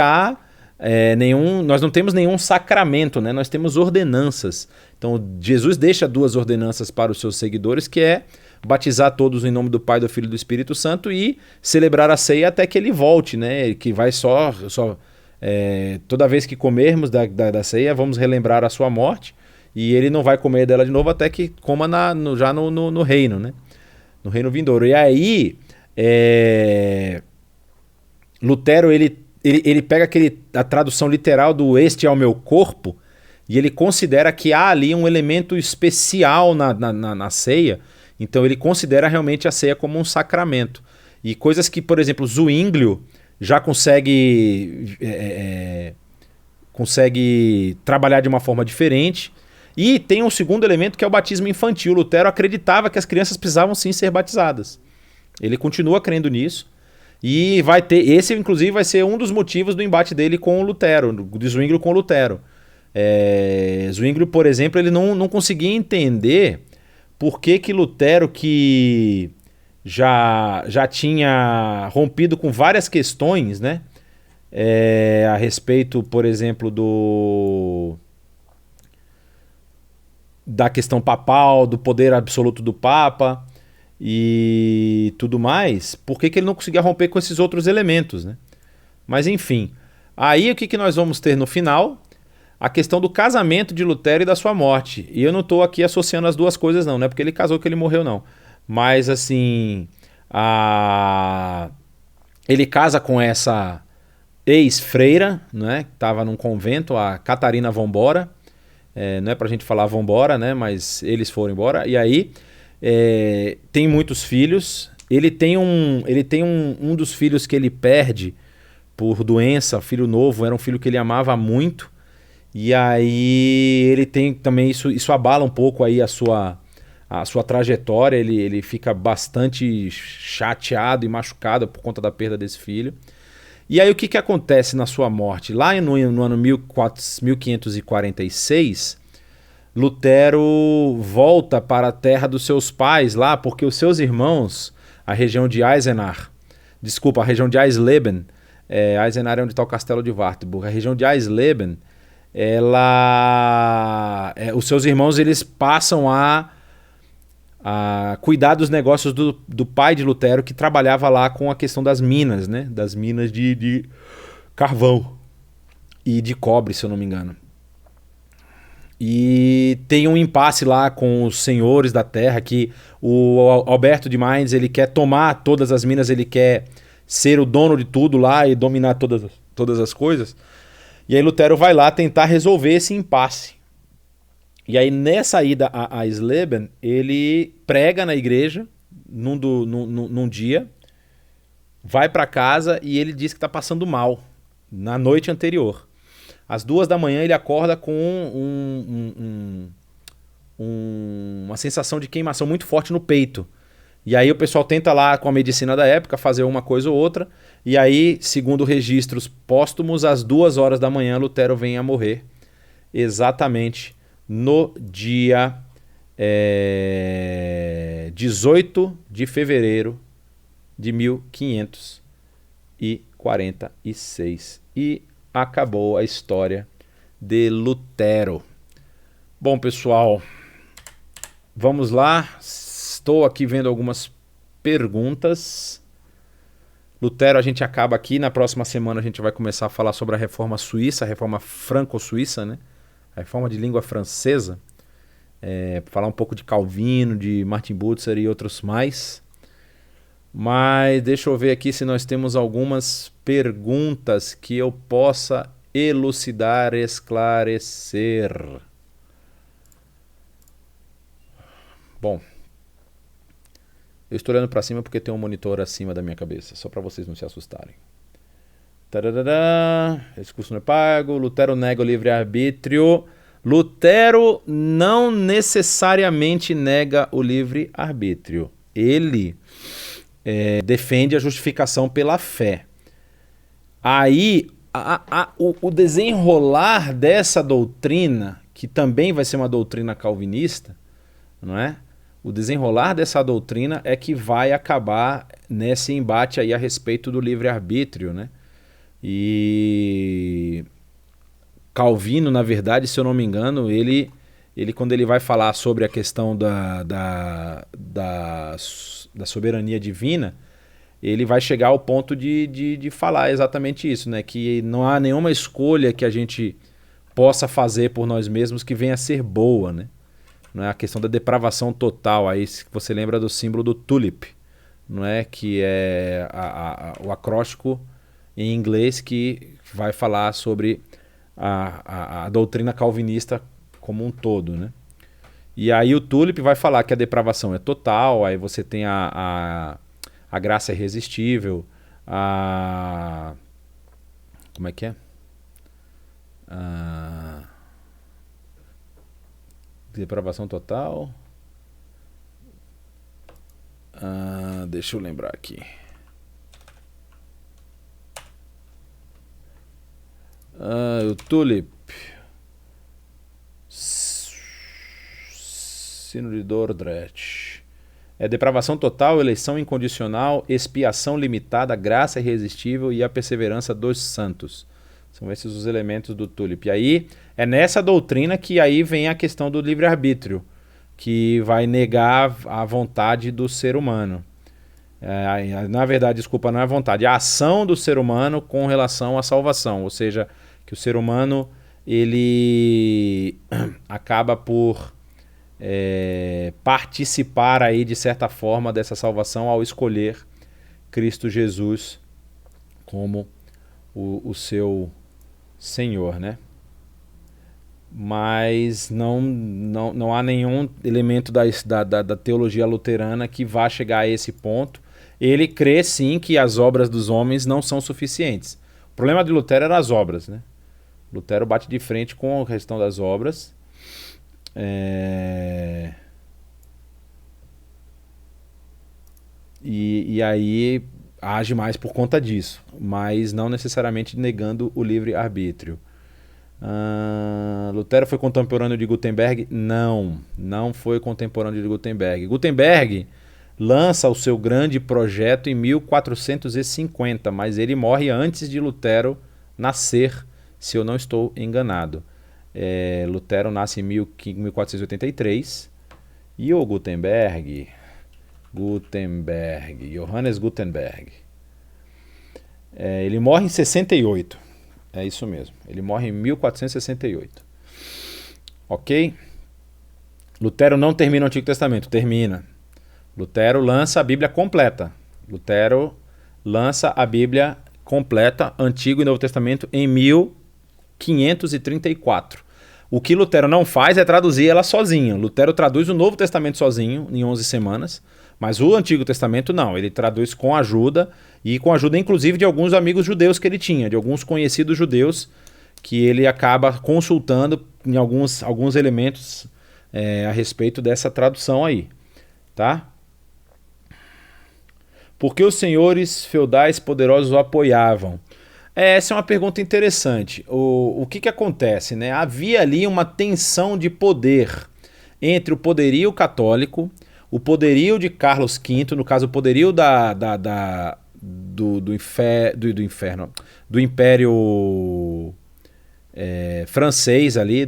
nós não temos nenhum sacramento, né? Nós temos ordenanças. Então Jesus deixa 2 ordenanças para os seus seguidores, que é batizar todos em nome do Pai, do Filho e do Espírito Santo e celebrar a ceia até que ele volte, né? Que vai toda vez que comermos da ceia, vamos relembrar a sua morte, e ele não vai comer dela de novo até que coma já no reino, né? No reino vindouro. E aí Lutero ele pega a tradução literal do "este é o meu corpo", e ele considera que há ali um elemento especial na ceia. Então ele considera realmente a ceia como um sacramento. E coisas que, por exemplo, Zwinglio já consegue trabalhar de uma forma diferente. E tem um segundo elemento que é o batismo infantil. Lutero acreditava que as crianças precisavam sim ser batizadas. Ele continua crendo nisso. E esse inclusive vai ser um dos motivos do embate dele com o Lutero, de Zwinglio com o Lutero. Zwinglio, por exemplo, ele não conseguia entender por que Lutero, que já tinha rompido com várias questões, né? A respeito, por exemplo, da questão papal, do poder absoluto do Papa e tudo mais, por que ele não conseguia romper com esses outros elementos, né? Mas enfim, aí o que nós vamos ter no final? A questão do casamento de Lutero e da sua morte. E eu não estou aqui associando as duas coisas não é porque ele casou que ele morreu não. Mas assim, ele casa com essa ex-freira, né, que estava num convento, a Catarina Vambora. Não é pra gente falar vambora, né, mas eles foram embora. E aí tem muitos filhos. Ele tem um dos filhos que ele perde por doença, filho novo, era um filho que ele amava muito. E aí ele tem também, isso abala um pouco aí a sua trajetória, ele fica bastante chateado e machucado por conta da perda desse filho. E aí o que acontece na sua morte? Lá no ano 1546, Lutero volta para a terra dos seus pais lá, porque os seus irmãos, a região de Eisenach, Desculpa, a região de Eisleben, Eisenach é onde está o castelo de Wartburg. A região de Eisleben, os seus irmãos eles passam a cuidar dos negócios do pai de Lutero, que trabalhava lá com a questão das minas, né? Das minas de carvão e de cobre, se eu não me engano. E tem um impasse lá com os senhores da terra, que o Alberto de Mainz ele quer tomar todas as minas, ele quer ser o dono de tudo lá e dominar todas as coisas. E aí Lutero vai lá tentar resolver esse impasse. E aí nessa ida a Eisleben, ele prega na igreja num dia, vai para casa e ele diz que está passando mal na noite anterior. Às 2 da manhã ele acorda com uma sensação de queimação muito forte no peito. E aí o pessoal tenta lá com a medicina da época fazer uma coisa ou outra. E aí, segundo registros póstumos, às 2 horas da manhã Lutero vem a morrer. Exatamente no dia 18 de fevereiro de 1546. E acabou a história de Lutero. Bom, pessoal, vamos lá. Estou aqui vendo algumas perguntas. Lutero, a gente acaba aqui. Na próxima semana a gente vai começar a falar sobre a reforma suíça, a reforma franco-suíça, né? A reforma de língua francesa. Falar um pouco de Calvino, de Martin Butzer e outros mais. Mas deixa eu ver aqui se nós temos algumas perguntas que eu possa elucidar, esclarecer. Bom, eu estou olhando para cima porque tem um monitor acima da minha cabeça, só para vocês não se assustarem. Esse curso não é pago. Lutero nega o livre-arbítrio. Lutero não necessariamente nega o livre-arbítrio. Ele defende a justificação pela fé. Aí, o desenrolar dessa doutrina, que também vai ser uma doutrina calvinista, não é? O desenrolar dessa doutrina é que vai acabar nesse embate aí a respeito do livre-arbítrio, né? E Calvino, na verdade, se eu não me engano, ele quando ele vai falar sobre a questão da soberania divina, ele vai chegar ao ponto de falar exatamente isso, né? Que não há nenhuma escolha que a gente possa fazer por nós mesmos que venha a ser boa, né? Não é a questão da depravação total. Aí você lembra do símbolo do tulip, não é? Que é o acróstico em inglês que vai falar sobre a doutrina calvinista como um todo, né? E aí o tulip vai falar que a depravação é total, aí você tem a graça irresistível, como é que é? Depravação total. Deixa eu lembrar aqui. O tulip. Sino de Dordrecht. Depravação total, eleição incondicional, expiação limitada, graça irresistível e a perseverança dos santos. São esses os elementos do tulip. E aí, é nessa doutrina que aí vem a questão do livre-arbítrio, que vai negar a vontade do ser humano. Na verdade, desculpa, não é a vontade, é a ação do ser humano com relação à salvação. Ou seja, que o ser humano ele acaba por participar aí de certa forma dessa salvação ao escolher Cristo Jesus como o seu Senhor, né? Mas não há nenhum elemento da teologia luterana que vá chegar a esse ponto. Ele crê sim que as obras dos homens não são suficientes. O problema de Lutero era as obras, né? Lutero bate de frente com a questão das obras. E aí age mais por conta disso, mas não necessariamente negando o livre-arbítrio. Lutero foi contemporâneo de Gutenberg? Não foi contemporâneo de Gutenberg. Gutenberg lança o seu grande projeto em 1450, mas ele morre antes de Lutero nascer, se eu não estou enganado. Lutero nasce em 1483 e o Gutenberg, Johannes Gutenberg, ele morre em 68. É isso mesmo, ele morre em 1468. Ok? Lutero não termina o Antigo Testamento, termina. Lutero lança a Bíblia completa. Lutero lança a Bíblia completa, Antigo e Novo Testamento, em 1534. O que Lutero não faz é traduzir ela sozinho. Lutero traduz o Novo Testamento sozinho, em 11 semanas, mas o Antigo Testamento não. Ele traduz com ajuda, e com ajuda inclusive de alguns amigos judeus que ele tinha, de alguns conhecidos judeus, que ele acaba consultando em alguns elementos a respeito dessa tradução aí. Tá? Por que os senhores feudais poderosos o apoiavam? Essa é uma pergunta interessante. O que acontece, né? Havia ali uma tensão de poder entre o poderio católico, o poderio de Carlos V, no caso o poderio do Império francês ali,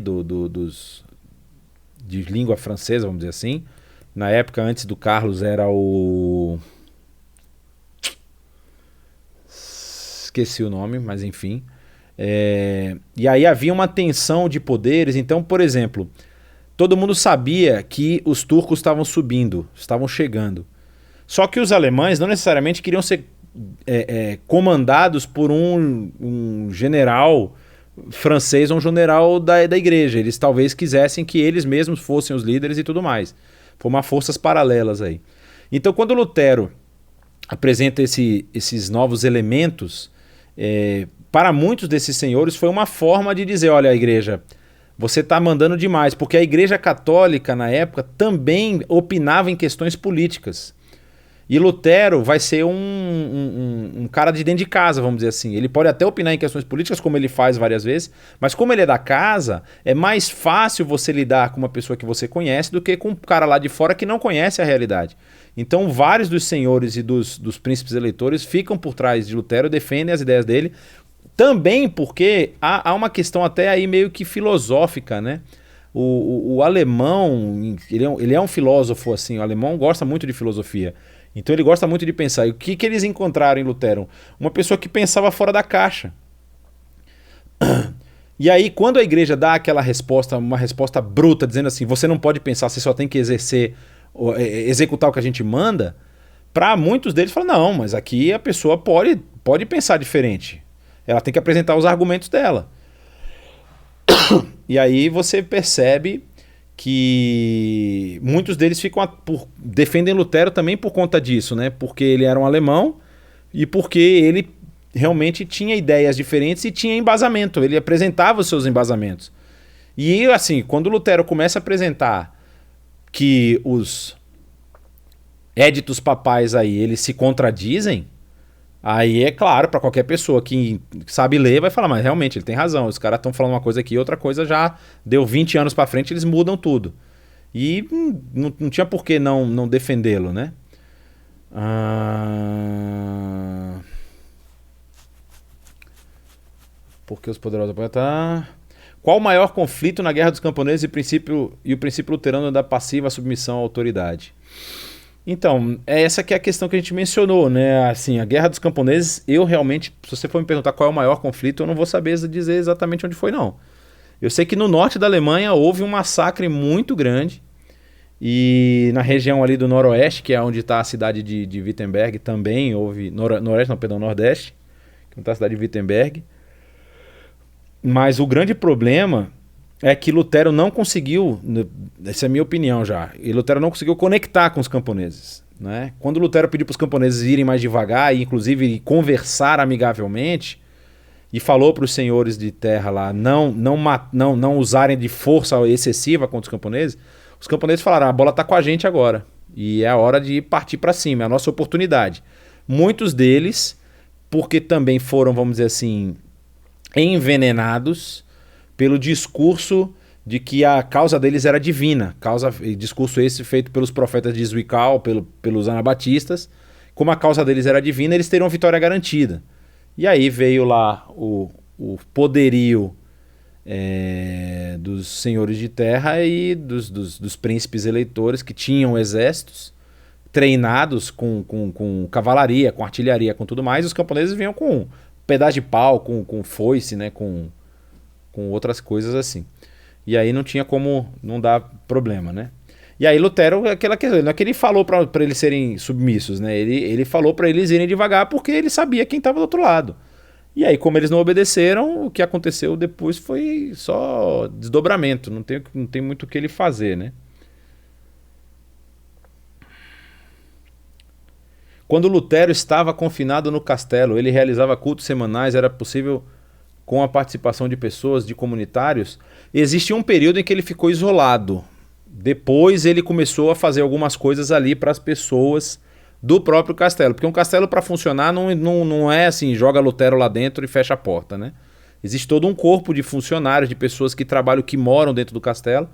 de língua francesa, vamos dizer assim. Na época, antes do Carlos, era o... Esqueci o nome, mas enfim. E aí havia uma tensão de poderes. Então, por exemplo, todo mundo sabia que os turcos estavam subindo, estavam chegando. Só que os alemães não necessariamente queriam ser comandados por um general francês ou um general da igreja. Eles talvez quisessem que eles mesmos fossem os líderes e tudo mais. Formar forças paralelas aí. Então, quando Lutero apresenta esses novos elementos, para muitos desses senhores foi uma forma de dizer, olha, a igreja, você está mandando demais, porque a igreja católica na época também opinava em questões políticas. E Lutero vai ser um cara de dentro de casa, vamos dizer assim. Ele pode até opinar em questões políticas, como ele faz várias vezes, mas como ele é da casa, é mais fácil você lidar com uma pessoa que você conhece do que com um cara lá de fora que não conhece a realidade. Então vários dos senhores e dos príncipes eleitores ficam por trás de Lutero, defendem as ideias dele, também porque há uma questão até aí meio que filosófica, né? O alemão, ele é um filósofo assim, o alemão gosta muito de filosofia. Então ele gosta muito de pensar. E o que eles encontraram em Lutero? Uma pessoa que pensava fora da caixa. E aí, quando a igreja dá aquela resposta, uma resposta bruta, dizendo assim, você não pode pensar, você só tem que executar o que a gente manda, para muitos deles falam, não, mas aqui a pessoa pode pensar diferente. Ela tem que apresentar os argumentos dela. E aí você percebe que muitos deles defendem Lutero também por conta disso, né? Porque ele era um alemão e porque ele realmente tinha ideias diferentes e tinha embasamento, ele apresentava os seus embasamentos. E assim, quando Lutero começa a apresentar que os éditos papais aí, eles se contradizem, aí é claro, para qualquer pessoa que sabe ler, vai falar, mas realmente ele tem razão, os caras estão falando uma coisa aqui, outra coisa já deu 20 anos para frente, eles mudam tudo. E não tinha por que não defendê-lo, né? Porque os poderosos apoiam... Qual o maior conflito na Guerra dos Camponeses e o princípio luterano da passiva submissão à autoridade? Então, essa que é a questão que a gente mencionou, né? Assim, a Guerra dos Camponeses, eu realmente, se você for me perguntar qual é o maior conflito, eu não vou saber dizer exatamente onde foi, não. Eu sei que no norte da Alemanha houve um massacre muito grande, e na região ali do noroeste, que é onde está a cidade de Wittenberg, também houve... Nordeste, que está a cidade de Wittenberg. Mas o grande problema é que Lutero não conseguiu, essa é a minha opinião já, e Lutero não conseguiu conectar com os camponeses, né? Quando Lutero pediu para os camponeses irem mais devagar e inclusive conversar amigavelmente, e falou para os senhores de terra lá não usarem de força excessiva contra os camponeses falaram, a bola está com a gente agora, e é a hora de partir para cima, é a nossa oportunidade. Muitos deles, porque também foram, vamos dizer assim, envenenados pelo discurso de que a causa deles era divina, discurso esse feito pelos profetas de Zwickau, pelos anabatistas, como a causa deles era divina, eles teriam vitória garantida. E aí veio lá o poderio dos senhores de terra e dos príncipes eleitores que tinham exércitos treinados com cavalaria, com artilharia, com tudo mais, e os camponeses vinham com pedaço de pau, com foice, né, com outras coisas assim. E aí não tinha como não dar problema, né? E aí Lutero, aquela questão, não é que ele falou para eles serem submissos, né? Ele falou para eles irem devagar porque ele sabia quem estava do outro lado. E aí, como eles não obedeceram, o que aconteceu depois foi só desdobramento, não tem muito o que ele fazer, né? Quando Lutero estava confinado no castelo, ele realizava cultos semanais, era possível com a participação de pessoas, de comunitários. Existia um período em que ele ficou isolado. Depois ele começou a fazer algumas coisas ali para as pessoas do próprio castelo. Porque um castelo, para funcionar, não é assim, joga Lutero lá dentro e fecha a porta, né? Existe todo um corpo de funcionários, de pessoas que trabalham, que moram dentro do castelo.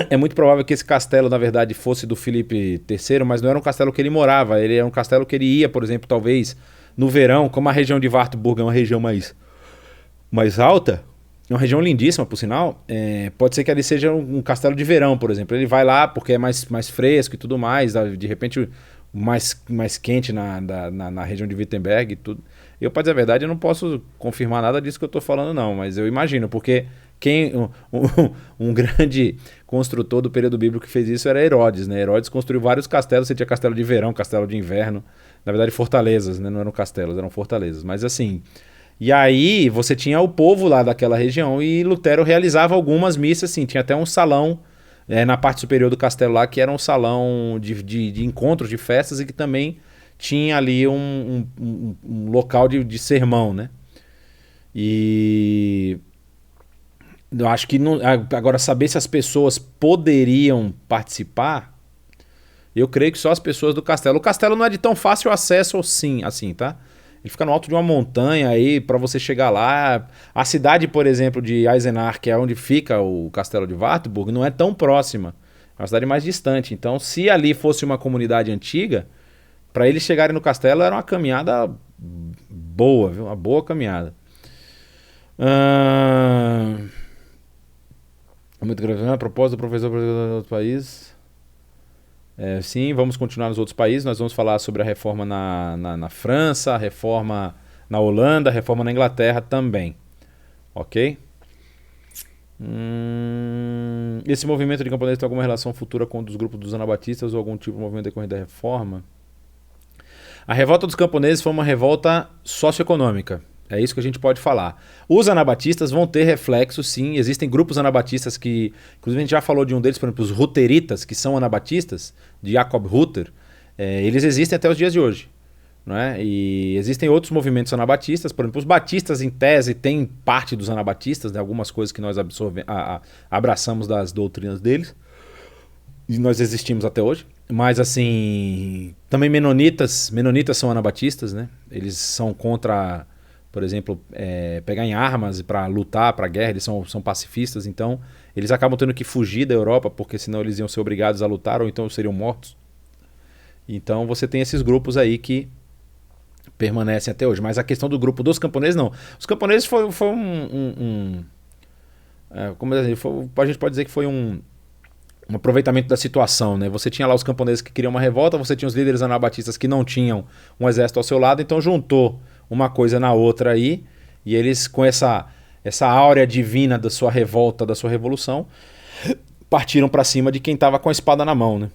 É muito provável que esse castelo, na verdade, fosse do Filipe III, mas não era um castelo que ele morava. Ele era um castelo que ele ia, por exemplo, talvez no verão, como a região de Wartburg é uma região mais alta, é uma região lindíssima, por sinal, pode ser que ali seja um castelo de verão, por exemplo. Ele vai lá porque é mais fresco e tudo mais, de repente mais quente na região de Wittenberg e tudo. Eu, para dizer a verdade, eu não posso confirmar nada disso que eu estou falando, não, mas eu imagino, porque um grande construtor do período bíblico que fez isso era Herodes, né? Herodes construiu vários castelos, você tinha castelo de verão, castelo de inverno, na verdade fortalezas, né? Não eram castelos, eram fortalezas, mas assim... E aí você tinha o povo lá daquela região e Lutero realizava algumas missas, assim, tinha até um salão na parte superior do castelo lá, que era um salão de encontros, de festas, e que também tinha ali um local de sermão, né? E eu acho que não, agora saber se as pessoas poderiam participar, eu creio que só as pessoas do castelo. O castelo não é de tão fácil acesso assim, tá? Ele fica no alto de uma montanha aí, para você chegar lá. A cidade, por exemplo, de Eisenach, que é onde fica o castelo de Wartburg, não é tão próxima. É uma cidade mais distante. Então, se ali fosse uma comunidade antiga, para eles chegarem no castelo era uma caminhada boa, viu? Uma boa caminhada. Muito grave. A propósito do professor do outro país. Sim, vamos continuar nos outros países. Nós vamos falar sobre a reforma na França, a reforma na Holanda, a reforma na Inglaterra também. Ok? Esse movimento de camponeses tem alguma relação futura com um dos grupos dos anabatistas ou algum tipo de movimento decorrente da reforma? A revolta dos camponeses foi uma revolta socioeconômica. É isso que a gente pode falar. Os anabatistas vão ter reflexo, sim. Existem grupos anabatistas que... Inclusive a gente já falou de um deles, por exemplo, os ruteritas, que são anabatistas, de Jacob Rutter. Eles existem até os dias de hoje. Não é? E existem outros movimentos anabatistas. Por exemplo, os batistas, em tese, têm parte dos anabatistas, né? Algumas coisas que nós abraçamos das doutrinas deles. E nós existimos até hoje. Mas, assim... Também menonitas são anabatistas, né? Eles são contra... Por exemplo, pegar em armas para lutar, para guerra, eles são pacifistas, então eles acabam tendo que fugir da Europa, porque senão eles iam ser obrigados a lutar ou então seriam mortos. Então você tem esses grupos aí que permanecem até hoje. Mas a questão do grupo dos camponeses, não. Os camponeses foi como a gente pode dizer que foi um aproveitamento da situação, né? Você tinha lá os camponeses que queriam uma revolta, você tinha os líderes anabatistas que não tinham um exército ao seu lado, então juntou uma coisa na outra aí, e eles com essa áurea divina da sua revolta, da sua revolução, partiram para cima de quem estava com a espada na mão, né?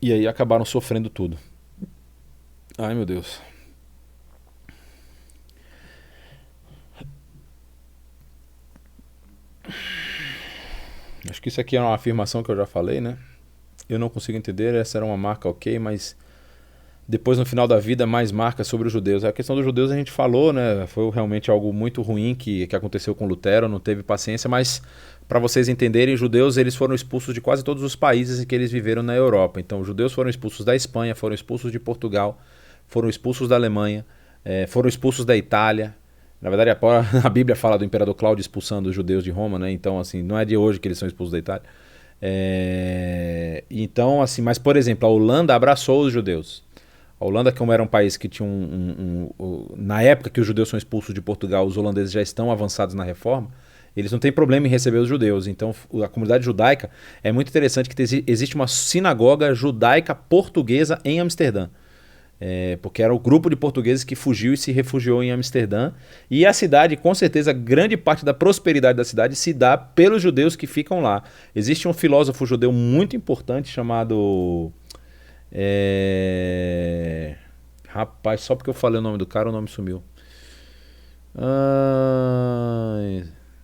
E aí acabaram sofrendo tudo. Ai, meu Deus. Acho que isso aqui é uma afirmação que eu já falei, né? Eu não consigo entender, essa era uma marca ok, mas depois no final da vida mais marcas sobre os judeus. A questão dos judeus a gente falou, né? Foi realmente algo muito ruim que aconteceu com Lutero, não teve paciência, mas para vocês entenderem, os judeus eles foram expulsos de quase todos os países em que eles viveram na Europa. Então os judeus foram expulsos da Espanha, foram expulsos de Portugal, foram expulsos da Alemanha, foram expulsos da Itália, Na verdade, a Bíblia fala do imperador Cláudio expulsando os judeus de Roma, né? Então, assim, não é de hoje que eles são expulsos da Itália. Então, assim, mas, por exemplo, a Holanda abraçou os judeus. A Holanda, como era um país que tinha na época que os judeus são expulsos de Portugal, os holandeses já estão avançados na reforma, eles não têm problema em receber os judeus. Então, a comunidade judaica é muito interessante que existe uma sinagoga judaica portuguesa em Amsterdã. Porque era o grupo de portugueses que fugiu e se refugiou em Amsterdã. E a cidade, com certeza, grande parte da prosperidade da cidade se dá pelos judeus que ficam lá. Existe um filósofo judeu muito importante chamado... Rapaz, só porque eu falei o nome do cara, o nome sumiu.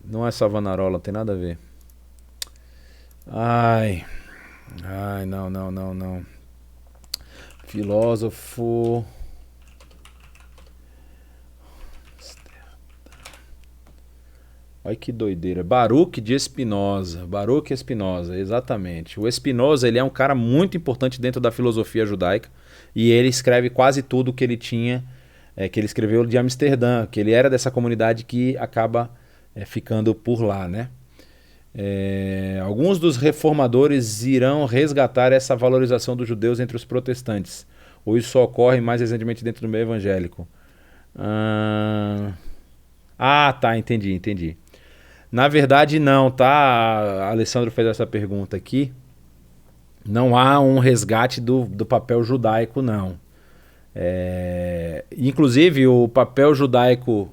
Não é Savonarola, não tem nada a ver. Não. Filósofo... Olha que doideira. Baruch de Spinoza. Baruch Spinoza, exatamente. O Spinoza, ele é um cara muito importante dentro da filosofia judaica e ele escreve quase tudo que ele tinha, que ele escreveu de Amsterdã, que ele era dessa comunidade que acaba ficando por lá, né? Alguns dos reformadores irão resgatar essa valorização dos judeus entre os protestantes. Ou isso só ocorre mais recentemente dentro do meio evangélico? Tá, entendi. Na verdade, não, tá? A Alessandro fez essa pergunta aqui. Não há um resgate do papel judaico, não. Inclusive, o papel judaico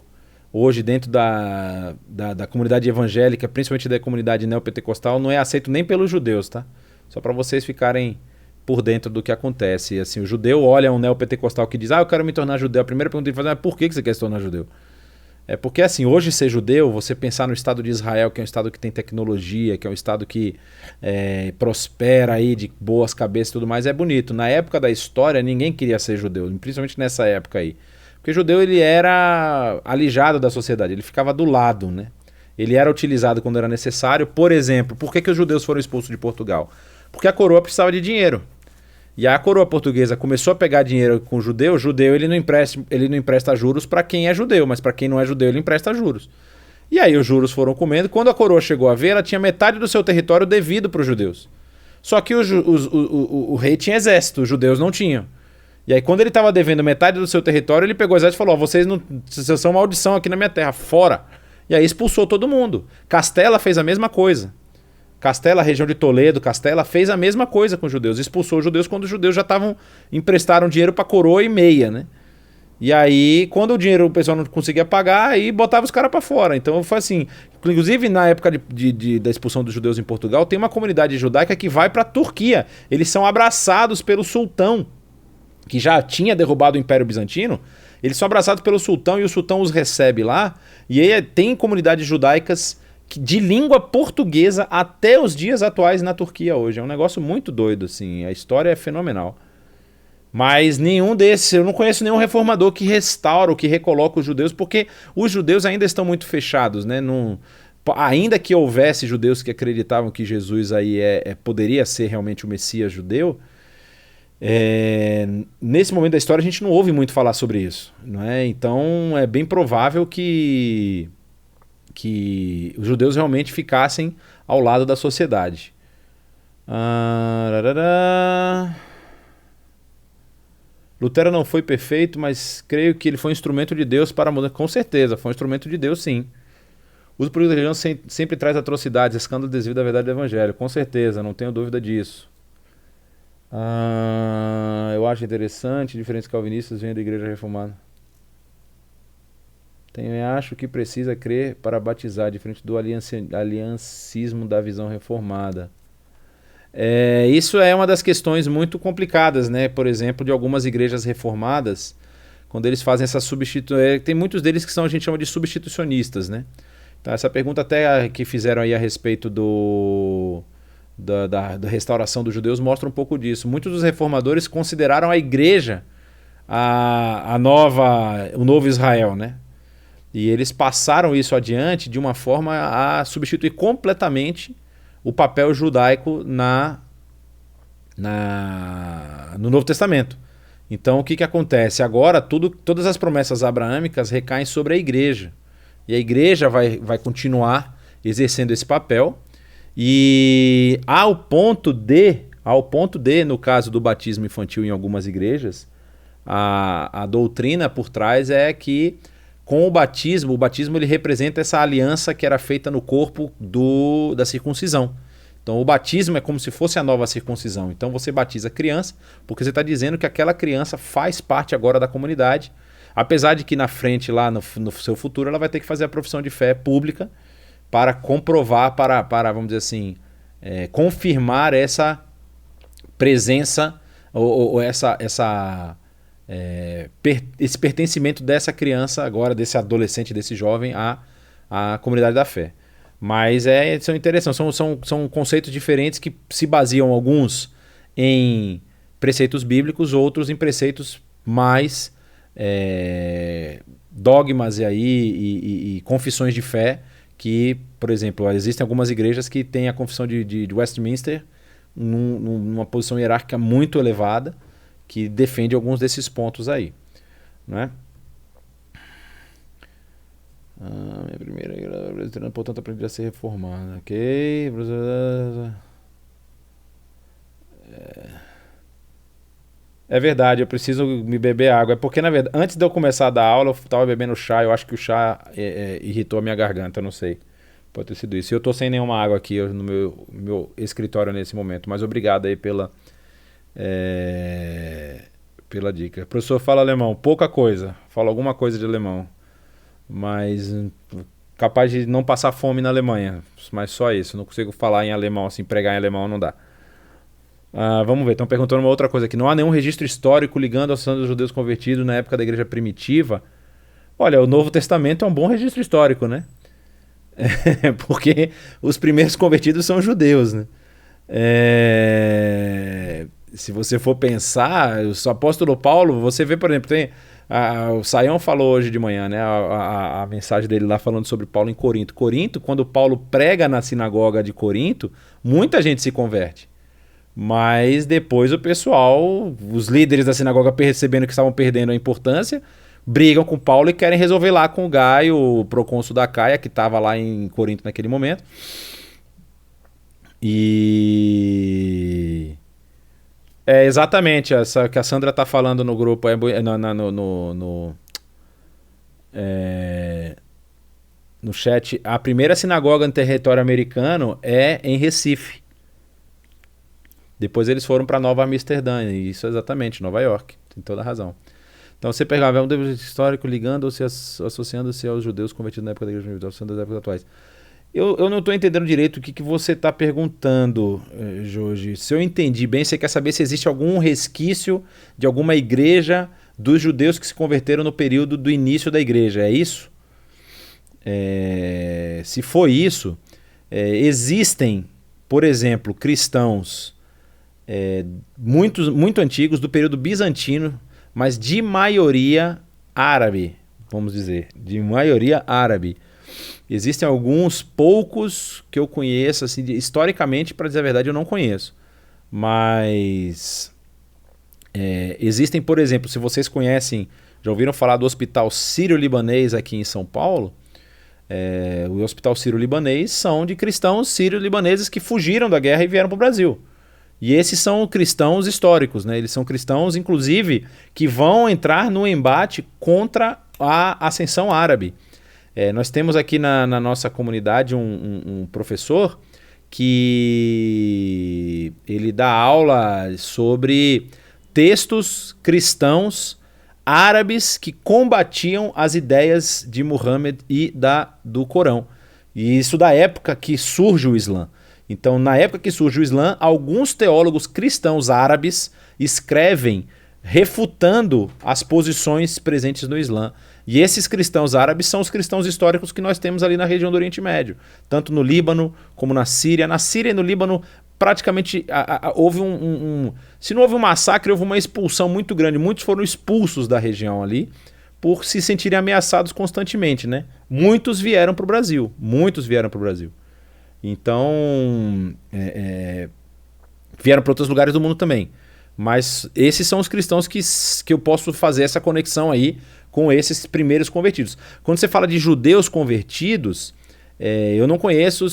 hoje dentro da comunidade evangélica, principalmente da comunidade neopentecostal, não é aceito nem pelos judeus, tá? Só para vocês ficarem por dentro do que acontece. Assim, o judeu olha um neopentecostal que diz, eu quero me tornar judeu. A primeira pergunta que ele faz é, por que você quer se tornar judeu? Porque assim, hoje ser judeu, você pensar no Estado de Israel, que é um Estado que tem tecnologia, que é um Estado que prospera aí de boas cabeças e tudo mais, é bonito. Na época da história, ninguém queria ser judeu, principalmente nessa época aí. Porque judeu, ele era alijado da sociedade, ele ficava do lado, né? Ele era utilizado quando era necessário. Por exemplo, por que os judeus foram expulsos de Portugal? Porque a coroa precisava de dinheiro. E a coroa portuguesa começou a pegar dinheiro com o judeu ele não empresta juros para quem é judeu, mas para quem não é judeu ele empresta juros. E aí os juros foram comendo. Quando a coroa chegou a ver, ela tinha metade do seu território devido para os judeus. Só que o rei tinha exército, os judeus não tinham. E aí quando ele estava devendo metade do seu território, ele pegou o exército e falou, vocês são maldição aqui na minha terra, fora. E aí expulsou todo mundo. Castela fez a mesma coisa. Castela, a região de Toledo, Castela, fez a mesma coisa com os judeus. Expulsou os judeus quando os judeus já emprestaram dinheiro para coroa e meia, né? E aí, quando o pessoal não conseguia pagar, aí botava os caras para fora. Então foi assim. Inclusive, na época da expulsão dos judeus em Portugal, tem uma comunidade judaica que vai para a Turquia. Eles são abraçados pelo sultão, que já tinha derrubado o Império Bizantino. Eles são abraçados pelo sultão e o sultão os recebe lá. E aí tem comunidades judaicas de língua portuguesa até os dias atuais na Turquia hoje. É um negócio muito doido, assim. A história é fenomenal. Mas nenhum desses, eu não conheço nenhum reformador que restaura ou que recoloca os judeus, porque os judeus ainda estão muito fechados, né? Ainda que houvesse judeus que acreditavam que Jesus aí poderia ser realmente o Messias judeu, nesse momento da história a gente não ouve muito falar sobre isso, não é? Então é bem provável que os judeus realmente ficassem ao lado da sociedade. Lutero não foi perfeito, mas creio que ele foi um instrumento de Deus para mudar. Com certeza, foi um instrumento de Deus, sim. O uso político da religião sempre traz atrocidades, escândalo desvio da verdade do evangelho. Com certeza, não tenho dúvida disso. Eu acho interessante, diferentes calvinistas vêm da igreja reformada. Acho que precisa crer para batizar, diferente do aliancismo da visão reformada. Isso é uma das questões muito complicadas, né? Por exemplo, de algumas igrejas reformadas, quando eles fazem essa substituição. Tem muitos deles que a gente chama de substitucionistas, né? Então, essa pergunta até que fizeram aí a respeito da restauração dos judeus mostra um pouco disso. Muitos dos reformadores consideraram a igreja o novo Israel, né? E eles passaram isso adiante de uma forma a substituir completamente o papel judaico no Novo Testamento. Então o que acontece? Agora todas as promessas abraâmicas recaem sobre a igreja. E a igreja vai continuar exercendo esse papel. E ao ponto de, no caso do batismo infantil em algumas igrejas, a doutrina por trás é que com o batismo ele representa essa aliança que era feita no corpo da circuncisão. Então o batismo é como se fosse a nova circuncisão. Então você batiza a criança porque você está dizendo que aquela criança faz parte agora da comunidade, apesar de que na frente, lá no seu futuro, ela vai ter que fazer a profissão de fé pública para comprovar, para vamos dizer assim, confirmar essa presença ou esse pertencimento dessa criança agora, desse adolescente, desse jovem à comunidade da fé. Mas são interessantes, são conceitos diferentes que se baseiam alguns em preceitos bíblicos, outros em preceitos mais dogmas e confissões de fé que, por exemplo, existem algumas igrejas que têm a confissão de Westminster numa posição hierárquica muito elevada, que defende alguns desses pontos aí, né? Minha primeira igreja, portanto, aprendi a ser reformada. Ok. É verdade, eu preciso me beber água. É porque, na verdade, antes de eu começar a dar aula, eu estava bebendo chá. Eu acho que o chá irritou a minha garganta, eu não sei. Pode ter sido isso. E eu estou sem nenhuma água aqui no meu escritório nesse momento. Mas obrigado aí pela dica. Professor, fala alemão. Pouca coisa. Fala alguma coisa de alemão. Mas capaz de não passar fome na Alemanha. Mas só isso. Não consigo falar em alemão, assim, pregar em alemão não dá. Vamos ver, estão perguntando uma outra coisa aqui. Não há nenhum registro histórico ligando aos santos judeus convertidos na época da igreja primitiva? Olha, o Novo Testamento é um bom registro histórico, né? Porque os primeiros convertidos são judeus, né? Se você for pensar, o apóstolo Paulo, você vê, por exemplo, o Saião falou hoje de manhã, né? A mensagem dele lá falando sobre Paulo em Corinto. Corinto, quando Paulo prega na sinagoga de Corinto, muita gente se converte. Mas depois o pessoal, os líderes da sinagoga, percebendo que estavam perdendo a importância, brigam com Paulo e querem resolver lá com o Gaio, o procônsul da Caia, que estava lá em Corinto naquele momento. E exatamente essa que a Sandra está falando no grupo, no chat. A primeira sinagoga no território americano é em Recife. Depois eles foram para Nova Amsterdã, e isso é exatamente, Nova York, tem toda a razão. Então você pegava, é um Deus histórico ligando ou associando-se aos judeus convertidos na época da igreja das épocas atuais. Eu não estou entendendo direito o que você está perguntando, Jorge. Se eu entendi bem, você quer saber se existe algum resquício de alguma igreja dos judeus que se converteram no período do início da igreja, é isso? Se for isso, existem, por exemplo, cristãos muito antigos, do período bizantino, mas de maioria árabe, vamos dizer, de maioria árabe. Existem alguns poucos que eu conheço, assim, historicamente, para dizer a verdade, eu não conheço. Mas existem, por exemplo, se vocês conhecem, já ouviram falar do Hospital Sírio-Libanês aqui em São Paulo? O Hospital Sírio-Libanês são de cristãos sírio-libaneses que fugiram da guerra e vieram para o Brasil. E esses são cristãos históricos, né? Eles são cristãos, inclusive, que vão entrar no embate contra a ascensão árabe. Nós temos aqui na nossa comunidade um professor que ele dá aula sobre textos cristãos árabes que combatiam as ideias de Muhammad e do Corão. E isso da época que surge o Islã. Então, na época que surge o Islã, alguns teólogos cristãos árabes escrevem refutando as posições presentes no Islã. E esses cristãos árabes são os cristãos históricos que nós temos ali na região do Oriente Médio, tanto no Líbano como na Síria. Na Síria e no Líbano, praticamente houve se não houve um massacre, houve uma expulsão muito grande. Muitos foram expulsos da região ali por se sentirem ameaçados constantemente, né? Muitos vieram para o Brasil. Então, vieram para outros lugares do mundo também. Mas esses são os cristãos que eu posso fazer essa conexão aí com esses primeiros convertidos. Quando você fala de judeus convertidos, eu não conheço,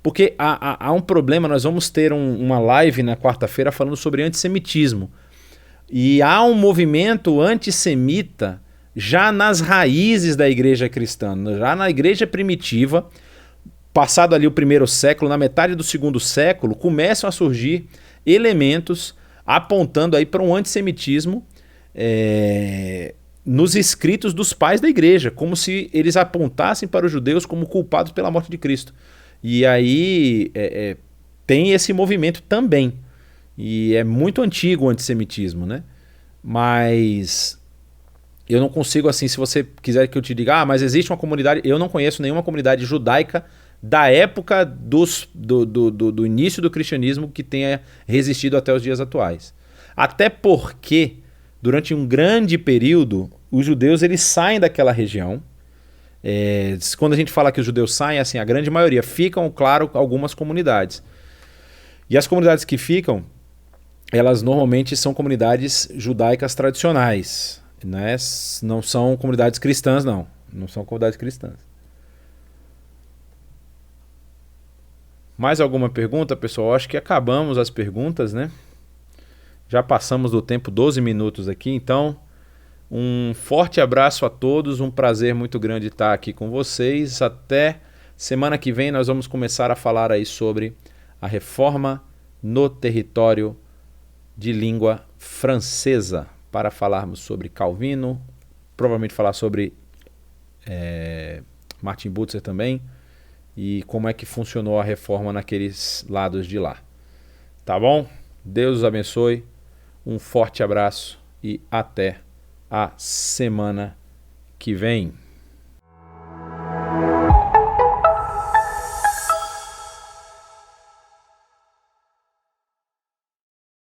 porque há um problema. Nós vamos ter uma live na quarta-feira falando sobre antissemitismo. E há um movimento antissemita já nas raízes da igreja cristã, já na igreja primitiva, passado ali o primeiro século, na metade do segundo século, começam a surgir elementos apontando aí para um antissemitismo nos escritos dos pais da igreja, como se eles apontassem para os judeus como culpados pela morte de Cristo. E aí tem esse movimento também. E é muito antigo o antissemitismo, né? Mas eu não consigo, assim, se você quiser que eu te diga, mas existe uma comunidade, eu não conheço nenhuma comunidade judaica da época do início do cristianismo que tenha resistido até os dias atuais. Até porque, durante um grande período, os judeus eles saem daquela região. Quando a gente fala que os judeus saem, assim, a grande maioria, ficam, claro, algumas comunidades. E as comunidades que ficam, elas normalmente são comunidades judaicas tradicionais, né? Não são comunidades cristãs, não. Não são comunidades cristãs. Mais alguma pergunta, pessoal? Acho que acabamos as perguntas, né? Já passamos do tempo 12 minutos aqui, então um forte abraço a todos, um prazer muito grande estar aqui com vocês. Até semana que vem nós vamos começar a falar aí sobre a reforma no território de língua francesa, para falarmos sobre Calvino, provavelmente falar sobre Martin Butzer também, e como é que funcionou a reforma naqueles lados de lá. Tá bom? Deus os abençoe, um forte abraço e até a semana que vem.